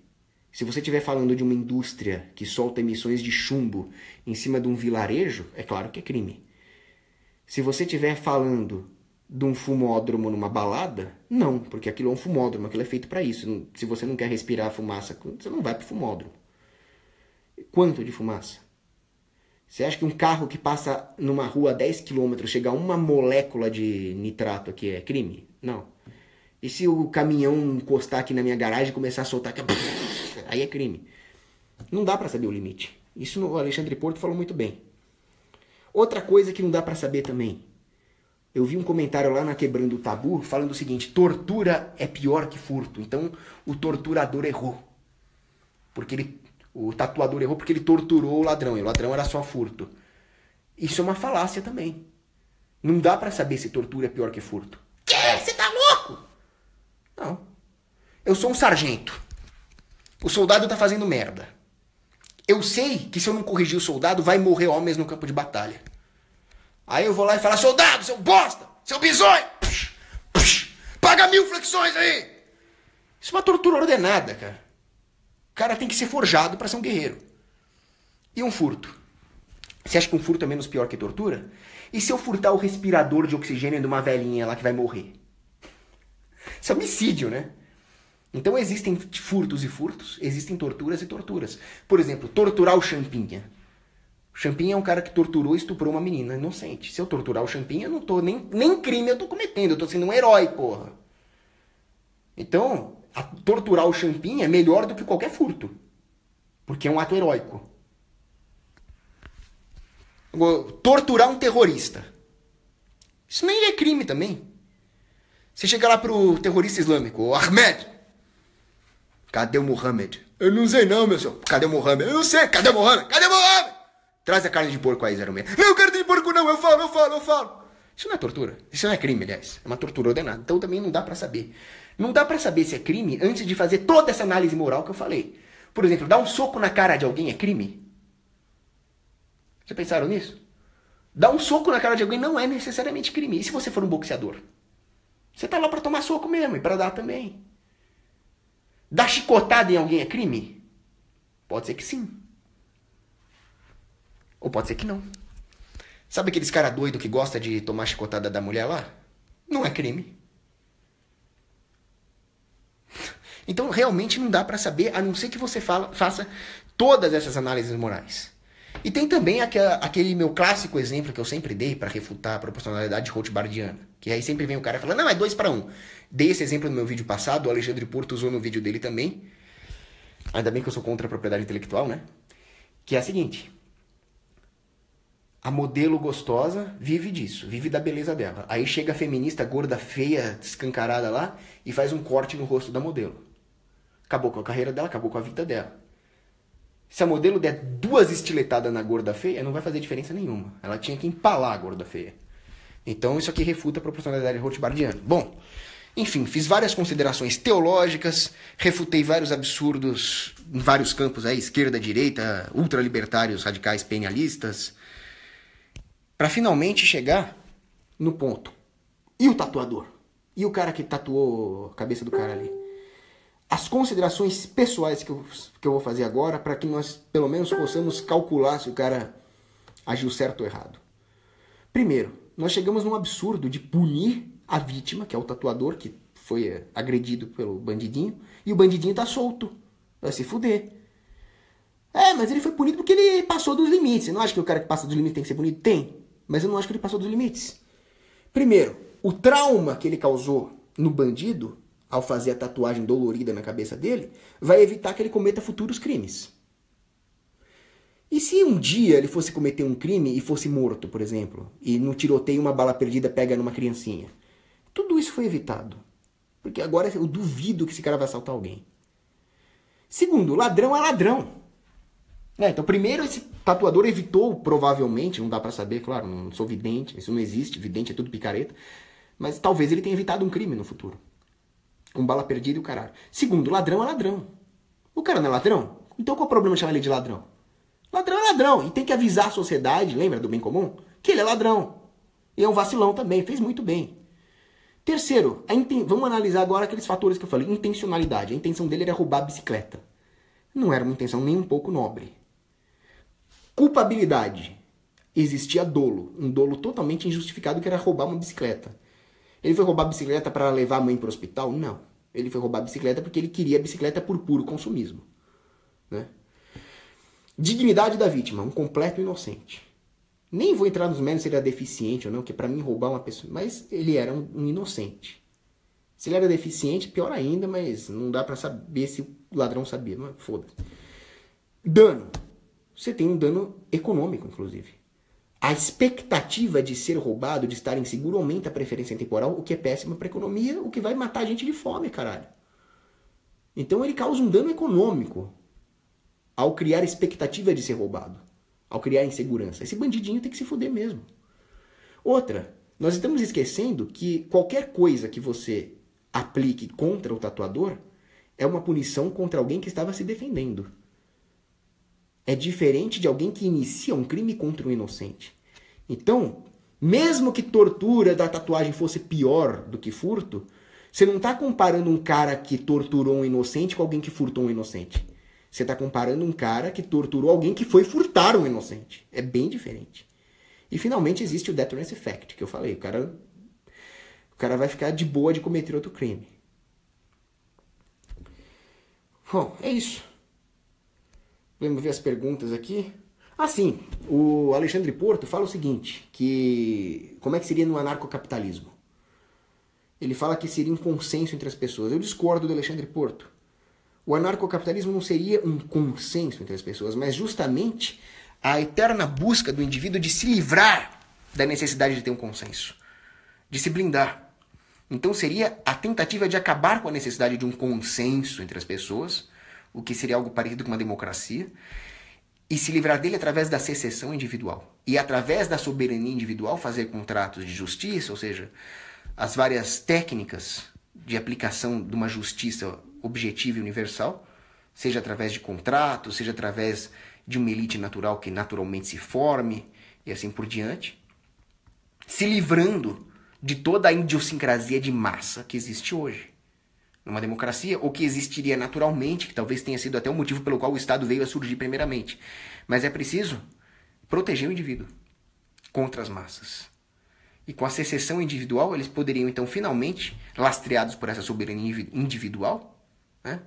Se você estiver falando de uma indústria que solta emissões de chumbo em cima de um vilarejo, é claro que é crime. Se você estiver falando de um fumódromo numa balada, não, porque aquilo é um fumódromo, aquilo é feito para isso. Se você não quer respirar fumaça, você não vai para o fumódromo. Quanto de fumaça? Você acha que um carro que passa numa rua a 10 km chega a uma molécula de nitrato aqui é crime? Não. E se o caminhão encostar aqui na minha garagem e começar a soltar, aí é crime. Não dá para saber o limite. Isso o Alexandre Porto falou muito bem. Outra coisa que não dá para saber também. Eu vi um comentário lá na Quebrando o Tabu falando o seguinte: tortura é pior que furto. Então o torturador errou. O tatuador errou porque ele torturou o ladrão. E o ladrão era só furto. Isso é uma falácia também. Não dá pra saber se tortura é pior que furto. Que? Você tá louco? Não. Eu sou um sargento. O soldado tá fazendo merda. Eu sei que se eu não corrigir o soldado, vai morrer homens no campo de batalha. Aí eu vou lá e falo: soldado, seu bosta, seu bisonho, paga 1000 flexões aí. Isso é uma tortura ordenada, cara. O cara tem que ser forjado pra ser um guerreiro. E um furto? Você acha que um furto é menos pior que tortura? E se eu furtar o respirador de oxigênio de uma velhinha lá que vai morrer? Isso é homicídio, né? Então existem furtos e furtos, existem torturas e torturas. Por exemplo, torturar o Champinha. O Champinha é um cara que torturou e estuprou uma menina inocente. Se eu torturar o Champinha, eu não tô nem crime eu tô cometendo, eu tô sendo um herói, porra. Então, torturar o Champinha é melhor do que qualquer furto. Porque é um ato heróico. Torturar um terrorista. Isso nem é crime também. Você chega lá pro terrorista islâmico, o Ahmed. Cadê o Mohammed? Eu não sei não, meu senhor. Cadê o Mohammed? Eu não sei. Cadê o Mohammed? Cadê o Mohammed? Traz a carne de porco aí, 06. Não, carne de porco não. Eu falo. Isso não é tortura. Isso não é crime, aliás. É uma tortura ordenada. Então também não dá pra saber. Não dá pra saber se é crime antes de fazer toda essa análise moral que eu falei. Por exemplo, dar um soco na cara de alguém é crime? Já pensaram nisso? Dar um soco na cara de alguém não é necessariamente crime. E se você for um boxeador? Você tá lá pra tomar soco mesmo e pra dar também. Dar chicotada em alguém é crime? Pode ser que sim. Ou pode ser que não. Sabe aqueles cara doido que gosta de tomar chicotada da mulher lá? Não é crime. Então realmente não dá pra saber, a não ser que você faça todas essas análises morais. E tem também aquele meu clássico exemplo que eu sempre dei para refutar a proporcionalidade rothbardiana. Que aí sempre vem o cara falando, não, é 2:1. Dei esse exemplo no meu vídeo passado, o Alexandre Porto usou no vídeo dele também. Ainda bem que eu sou contra a propriedade intelectual, né? Que é a seguinte: a modelo gostosa vive disso, vive da beleza dela. Aí chega a feminista gorda, feia, escancarada lá e faz um corte no rosto da modelo. Acabou com a carreira dela, acabou com a vida dela. Se a modelo der 2 estiletadas na gorda feia, não vai fazer diferença nenhuma. Ela tinha que empalar a gorda feia. Então isso aqui refuta a proporcionalidade rothbardiana. Bom, Enfim, fiz várias considerações teológicas, refutei vários absurdos em vários campos aí, esquerda, direita, ultralibertários, radicais, penalistas, para finalmente chegar no ponto. E o tatuador? E o cara que tatuou a cabeça do cara ali? As considerações pessoais que eu vou fazer agora, para que nós pelo menos possamos calcular se o cara agiu certo ou errado. Primeiro, nós chegamos num absurdo de punir a vítima, que é o tatuador que foi agredido pelo bandidinho, e o bandidinho tá solto. Vai se fuder. Mas ele foi punido porque ele passou dos limites. Você não acha que o cara que passa dos limites tem que ser punido? Tem. Mas eu não acho que ele passou dos limites. Primeiro, o trauma que ele causou no bandido, ao fazer a tatuagem dolorida na cabeça dele, vai evitar que ele cometa futuros crimes. E se um dia ele fosse cometer um crime e fosse morto, por exemplo, e no tiroteio uma bala perdida pega numa criancinha? Tudo isso foi evitado. Porque agora eu duvido que esse cara vai assaltar alguém. Segundo, ladrão é ladrão. Então, primeiro, esse tatuador evitou, provavelmente, não dá pra saber, claro, não sou vidente, isso não existe, vidente é tudo picareta, mas talvez ele tenha evitado um crime no futuro. Com bala perdida e o caralho. Segundo, ladrão é ladrão. O cara não é ladrão? Então qual é o problema de chamar ele de ladrão? Ladrão é ladrão. E tem que avisar a sociedade, lembra do bem comum? Que ele é ladrão. E é um vacilão também, fez muito bem. Terceiro, vamos analisar agora aqueles fatores que eu falei. Intencionalidade. A intenção dele era roubar a bicicleta. Não era uma intenção nem um pouco nobre. Culpabilidade. Existia dolo. Um dolo totalmente injustificado que era roubar uma bicicleta. Ele foi roubar a bicicleta para levar a mãe para o hospital? Não. Ele foi roubar a bicicleta porque ele queria a bicicleta por puro consumismo. Né? Dignidade da vítima. Um completo inocente. Nem vou entrar nos méritos se ele era deficiente ou não, que para mim roubar uma pessoa... Mas ele era um inocente. Se ele era deficiente, pior ainda, mas não dá para saber se o ladrão sabia. Mas foda-se. Dano. Você tem um dano econômico, inclusive. A expectativa de ser roubado, de estar inseguro, aumenta a preferência temporal, o que é péssimo para a economia, o que vai matar a gente de fome, caralho. Então ele causa um dano econômico ao criar expectativa de ser roubado, ao criar insegurança. Esse bandidinho tem que se fuder mesmo. Outra, nós estamos esquecendo que qualquer coisa que você aplique contra o tatuador é uma punição contra alguém que estava se defendendo. É diferente de alguém que inicia um crime contra um inocente. Então, mesmo que tortura da tatuagem fosse pior do que furto, você não está comparando um cara que torturou um inocente com alguém que furtou um inocente. Você está comparando um cara que torturou alguém que foi furtar um inocente. É bem diferente. E finalmente existe o deterrence effect, que eu falei. O cara vai ficar de boa de cometer outro crime. Bom, é isso. Vamos ver as perguntas aqui. Sim, o Alexandre Porto fala o seguinte, que como é que seria no anarcocapitalismo? Ele fala que seria um consenso entre as pessoas. Eu discordo do Alexandre Porto. O anarcocapitalismo não seria um consenso entre as pessoas, mas justamente a eterna busca do indivíduo de se livrar da necessidade de ter um consenso, de se blindar. Então seria a tentativa de acabar com a necessidade de um consenso entre as pessoas, o que seria algo parecido com uma democracia, e se livrar dele através da secessão individual. E através da soberania individual fazer contratos de justiça, ou seja, as várias técnicas de aplicação de uma justiça objetiva e universal, seja através de contratos, seja através de uma elite natural que naturalmente se forme, e assim por diante, se livrando de toda a idiosincrasia de massa que existe hoje numa democracia, ou que existiria naturalmente, que talvez tenha sido até o motivo pelo qual o Estado veio a surgir primeiramente. Mas é preciso proteger o indivíduo contra as massas. E com a secessão individual, eles poderiam, então, finalmente, lastreados por essa soberania individual, né,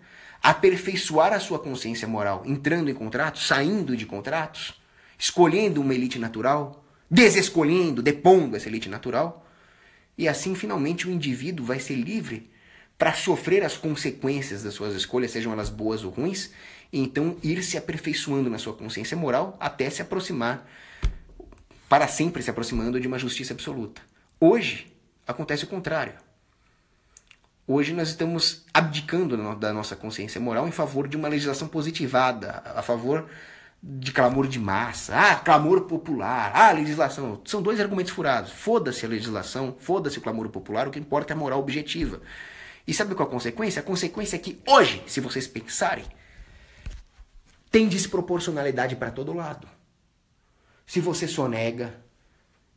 aperfeiçoar a sua consciência moral, entrando em contratos, saindo de contratos, escolhendo uma elite natural, desescolhendo, depondo essa elite natural, e assim, finalmente, o indivíduo vai ser livre para sofrer as consequências das suas escolhas, sejam elas boas ou ruins, e então ir se aperfeiçoando na sua consciência moral até se aproximar, para sempre se aproximando de uma justiça absoluta. Hoje, acontece o contrário. Hoje nós estamos abdicando da nossa consciência moral em favor de uma legislação positivada, a favor de clamor de massa, clamor popular, legislação. São dois argumentos furados. Foda-se a legislação, foda-se o clamor popular, o que importa é a moral objetiva. E sabe qual é a consequência? A consequência é que hoje, se vocês pensarem, tem desproporcionalidade para todo lado. Se você sonega,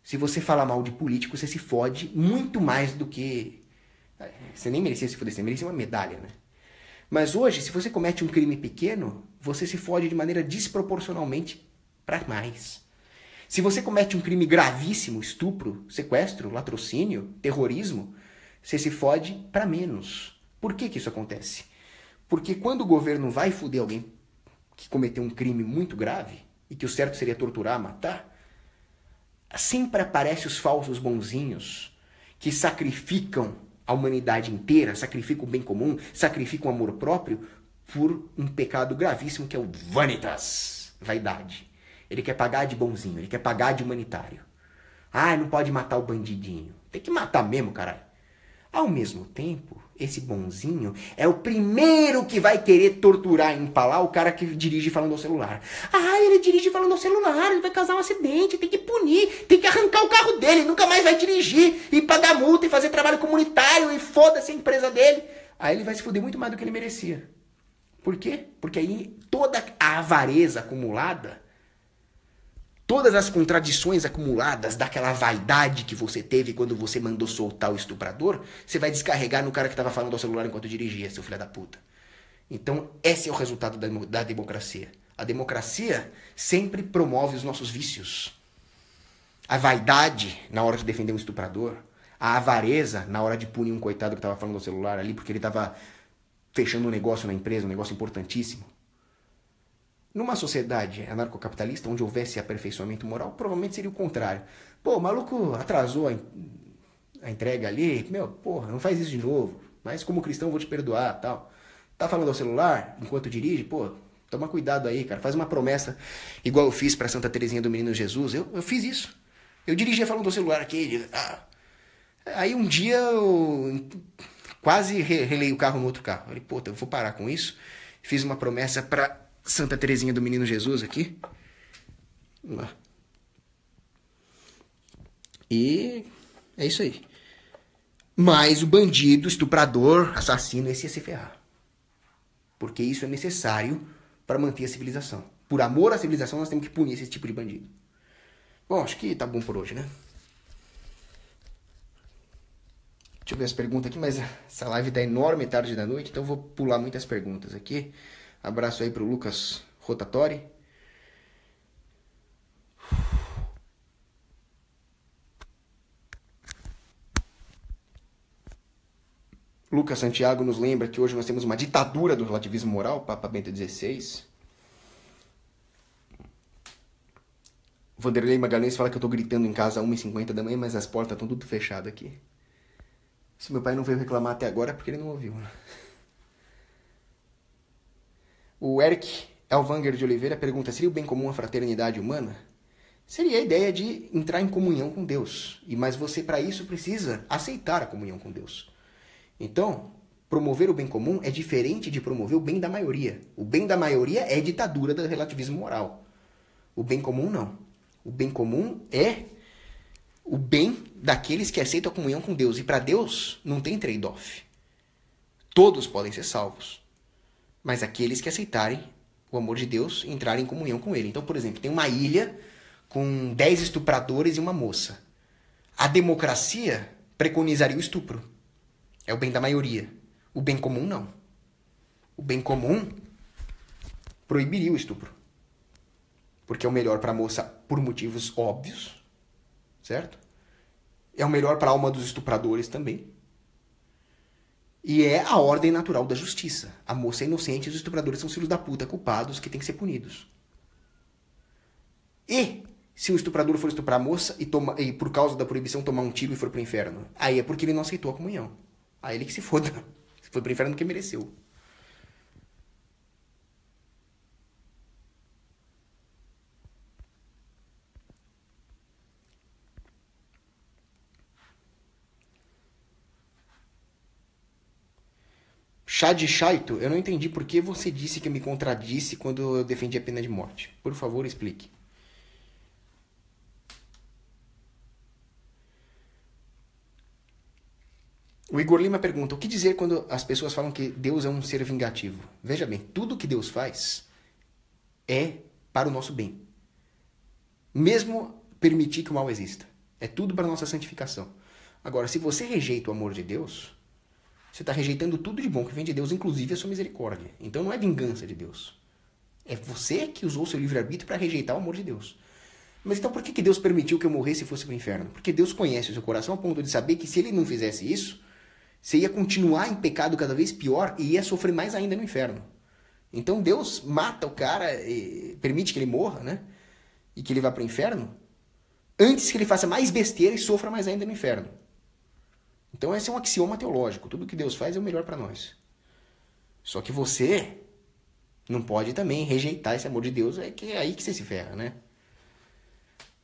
se você fala mal de político, você se fode muito mais do que... Você nem merecia se foder, você merecia uma medalha, né? Mas hoje, se você comete um crime pequeno, você se fode de maneira desproporcionalmente para mais. Se você comete um crime gravíssimo, estupro, sequestro, latrocínio, terrorismo, você se fode para menos. Por que que isso acontece? Porque quando o governo vai foder alguém que cometeu um crime muito grave, e que o certo seria torturar, matar, sempre aparecem os falsos bonzinhos que sacrificam a humanidade inteira, sacrifica o bem comum, sacrifica o amor próprio por um pecado gravíssimo que é o vanitas, vaidade. Ele quer pagar de bonzinho, ele quer pagar de humanitário. Não pode matar o bandidinho. Tem que matar mesmo, caralho. Ao mesmo tempo, esse bonzinho é o primeiro que vai querer torturar e empalar o cara que dirige falando ao celular. Ele dirige falando ao celular, ele vai causar um acidente, tem que punir, tem que arrancar o carro dele, nunca mais vai dirigir e pagar multa e fazer trabalho comunitário e foda-se a empresa dele. Aí ele vai se fuder muito mais do que ele merecia. Por quê? Porque aí toda a avareza acumulada, todas as contradições acumuladas daquela vaidade que você teve quando você mandou soltar o estuprador, você vai descarregar no cara que estava falando ao celular enquanto dirigia, seu filho da puta. Então, esse é o resultado da democracia. A democracia sempre promove os nossos vícios. A vaidade na hora de defender um estuprador, a avareza na hora de punir um coitado que estava falando ao celular ali porque ele estava fechando um negócio na empresa, um negócio importantíssimo. Numa sociedade anarcocapitalista, onde houvesse aperfeiçoamento moral, provavelmente seria o contrário. O maluco atrasou a entrega ali, não faz isso de novo. Mas como cristão, vou te perdoar, tal. Tá falando ao celular, enquanto dirige, toma cuidado aí, cara. Faz uma promessa, igual eu fiz pra Santa Teresinha do Menino Jesus. Eu fiz isso. Eu dirigia falando ao celular aqui. Aí um dia eu quase relei o carro no outro carro. Eu falei, eu vou parar com isso. Fiz uma promessa pra Santa Teresinha do Menino Jesus aqui. Vamos lá. E é isso aí. Mas o bandido, estuprador, assassino, esse ia se ferrar. Porque isso é necessário para manter a civilização. Por amor à civilização, nós temos que punir esse tipo de bandido. Bom, acho que tá bom por hoje, né? Deixa eu ver as perguntas aqui, mas essa live tá enorme, tarde da noite, então eu vou pular muitas perguntas aqui. Abraço aí pro Lucas Rotatori. Lucas Santiago nos lembra que hoje nós temos uma ditadura do relativismo moral, Papa Bento XVI. Vanderlei Magalhães fala que eu tô gritando em casa às 1h50 da manhã, mas as portas estão tudo fechadas aqui. Se meu pai não veio reclamar até agora é porque ele não ouviu. O Eric Elvanger de Oliveira pergunta, seria o bem comum a fraternidade humana? Seria a ideia de entrar em comunhão com Deus. Mas você, para isso, precisa aceitar a comunhão com Deus. Então, promover o bem comum é diferente de promover o bem da maioria. O bem da maioria é ditadura do relativismo moral. O bem comum, não. O bem comum é o bem daqueles que aceitam a comunhão com Deus. E para Deus, não tem trade-off. Todos podem ser salvos. Mas aqueles que aceitarem o amor de Deus e entrarem em comunhão com Ele. Então, por exemplo, tem uma ilha com 10 estupradores e uma moça. A democracia preconizaria o estupro. É o bem da maioria. O bem comum, não. O bem comum proibiria o estupro. Porque é o melhor para a moça por motivos óbvios. Certo? É o melhor para a alma dos estupradores também. E é a ordem natural da justiça. A moça é inocente e os estupradores são filhos da puta, culpados, que têm que ser punidos. E se o estuprador for estuprar a moça e por causa da proibição tomar um tiro e for pro inferno, aí é porque ele não aceitou a comunhão. Aí ele que se foda. Foi pro inferno que mereceu. Chad Chaito, eu não entendi por que você disse que eu me contradisse quando eu defendi a pena de morte. Por favor, explique. O Igor Lima pergunta, o que dizer quando as pessoas falam que Deus é um ser vingativo? Veja bem, tudo que Deus faz é para o nosso bem. Mesmo permitir que o mal exista. É tudo para a nossa santificação. Agora, se você rejeita o amor de Deus, você está rejeitando tudo de bom que vem de Deus, inclusive a sua misericórdia. Então não é vingança de Deus. É você que usou o seu livre-arbítrio para rejeitar o amor de Deus. Mas então por que Deus permitiu que eu morresse e fosse para o inferno? Porque Deus conhece o seu coração ao ponto de saber que se ele não fizesse isso, você ia continuar em pecado cada vez pior e ia sofrer mais ainda no inferno. Então Deus mata o cara, permite que ele morra, né? E que ele vá para o inferno, antes que ele faça mais besteira e sofra mais ainda no inferno. Então esse é um axioma teológico. Tudo que Deus faz é o melhor para nós. Só que você não pode também rejeitar esse amor de Deus, é aí que você se ferra, né?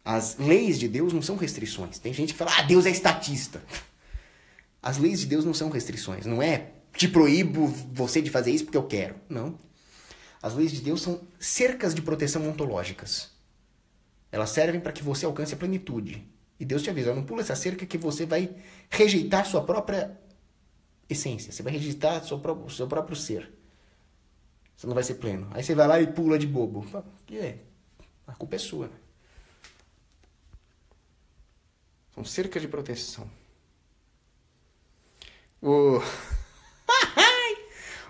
As leis de Deus não são restrições. Tem gente que fala, Deus é estatista. As leis de Deus não são restrições. Não é te proíbo você de fazer isso porque eu quero. Não. As leis de Deus são cercas de proteção ontológicas. Elas servem para que você alcance a plenitude. E Deus te avisa, não pula essa cerca que você vai rejeitar sua própria essência. Você vai rejeitar o seu próprio ser. Você não vai ser pleno. Aí você vai lá e pula de bobo. A culpa é sua. Né? São cercas de proteção. O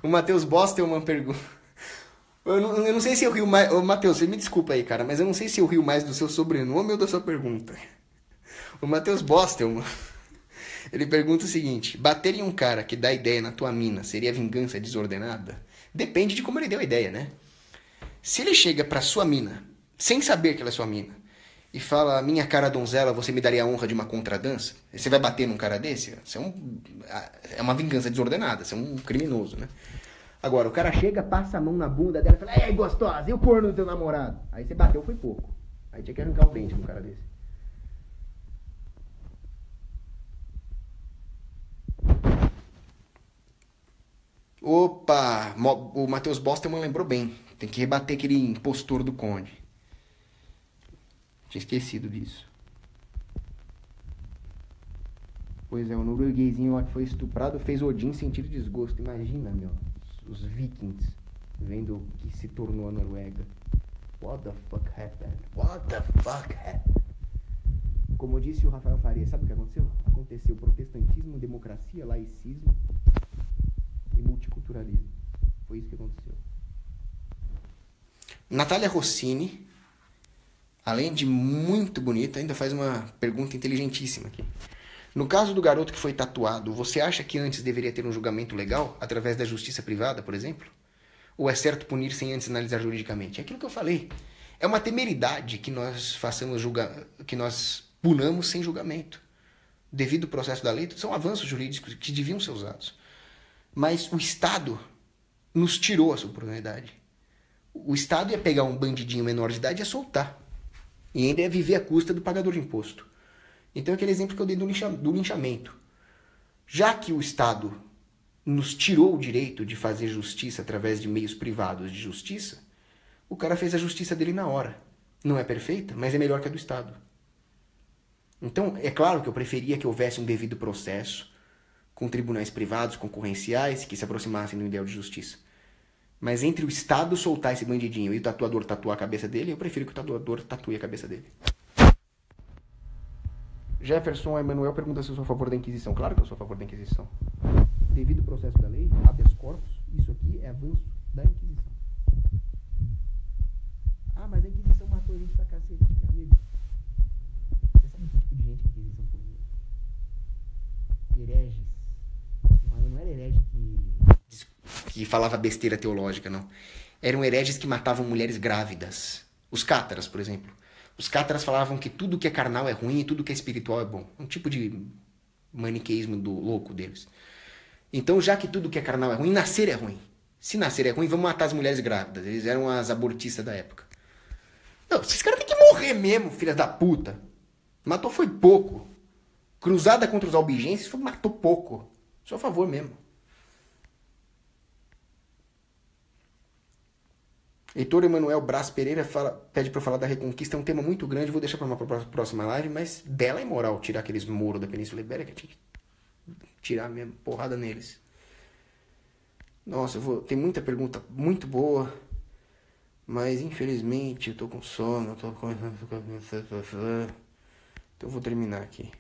Matheus Bostelman pergunta. Eu não sei se eu rio mais. Ô, Matheus, você me desculpa aí, cara, mas eu não sei se eu rio mais do seu sobrenome ou da sua pergunta. O Matheus Bostelman, ele pergunta o seguinte: bater em um cara que dá ideia na tua mina seria vingança desordenada? Depende de como ele deu a ideia, né? Se ele chega pra sua mina, sem saber que ela é sua mina, e fala, minha cara donzela, você me daria a honra de uma contradança? Você vai bater num cara desse? Você é uma vingança desordenada, você é um criminoso, né? Agora, o cara chega, passa a mão na bunda dela e fala, ei, gostosa, e o corno do teu namorado? Aí você bateu, foi pouco. Aí tinha que arrancar o dente num cara desse. Opa, o Matheus Bostelman lembrou bem. Tem que rebater aquele impostor do Conde. Tinha esquecido disso. Pois é, o norueguesinho lá que foi estuprado fez Odin sentir desgosto. Imagina, meu, os vikings vendo o que se tornou a Noruega. What the fuck happened? What the fuck happened? Como disse o Rafael Faria, sabe o que aconteceu? Aconteceu protestantismo, democracia, laicismo e multiculturalismo. Foi isso que aconteceu. Natália Rossini, além de muito bonita, ainda faz uma pergunta inteligentíssima aqui. No caso do garoto que foi tatuado, você acha que antes deveria ter um julgamento legal, através da justiça privada, por exemplo? Ou é certo punir sem antes analisar juridicamente? É aquilo que eu falei. É uma temeridade que nós que nós punamos sem julgamento. Devido ao processo da lei, são avanços jurídicos que deviam ser usados. Mas o Estado nos tirou essa oportunidade. O Estado ia pegar um bandidinho menor de idade e ia soltar. E ainda ia viver à custa do pagador de imposto. Então é aquele exemplo que eu dei do linchamento. Já que o Estado nos tirou o direito de fazer justiça através de meios privados de justiça, o cara fez a justiça dele na hora. Não é perfeita, mas é melhor que a do Estado. Então, é claro que eu preferia que houvesse um devido processo, com tribunais privados, concorrenciais, que se aproximassem do ideal de justiça. Mas entre o Estado soltar esse bandidinho e o tatuador tatuar a cabeça dele, eu prefiro que o tatuador tatue a cabeça dele. Jefferson Emanuel pergunta se eu sou a favor da Inquisição. Claro que eu sou a favor da Inquisição. Devido ao processo da lei, habeas corpus, isso aqui é avanço da Inquisição. Ah, mas a Inquisição matou a gente pra cacete, amigo. Você sabe que tipo de gente a Inquisição punha? Hereges. Não era herege que falava besteira teológica, não. Eram hereges que matavam mulheres grávidas. Os cátaras, por exemplo. Os cátaras falavam que tudo que é carnal é ruim e tudo que é espiritual é bom. Um tipo de maniqueísmo do louco deles. Então, já que tudo que é carnal é ruim, nascer é ruim. Se nascer é ruim, vamos matar as mulheres grávidas. Eles eram as abortistas da época. Não, esses caras têm que morrer mesmo, filhas da puta. Matou foi pouco. Cruzada contra os albigenses, matou pouco. Sou a favor mesmo. Heitor Emanuel Brás Pereira pede pra eu falar da Reconquista. É um tema muito grande, vou deixar pra uma próxima live, mas bela e moral tirar aqueles muros da Península Ibérica. Tinha que tirar mesmo, porrada neles. Nossa, tem muita pergunta muito boa, mas infelizmente eu tô com sono, então eu vou terminar aqui.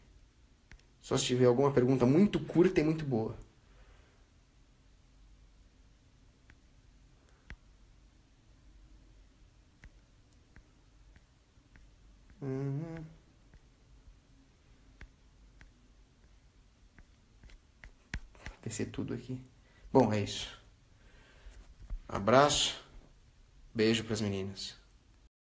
Só se tiver alguma pergunta muito curta e muito boa. Descer tudo aqui. Bom, é isso. Abraço. Beijo pras meninas.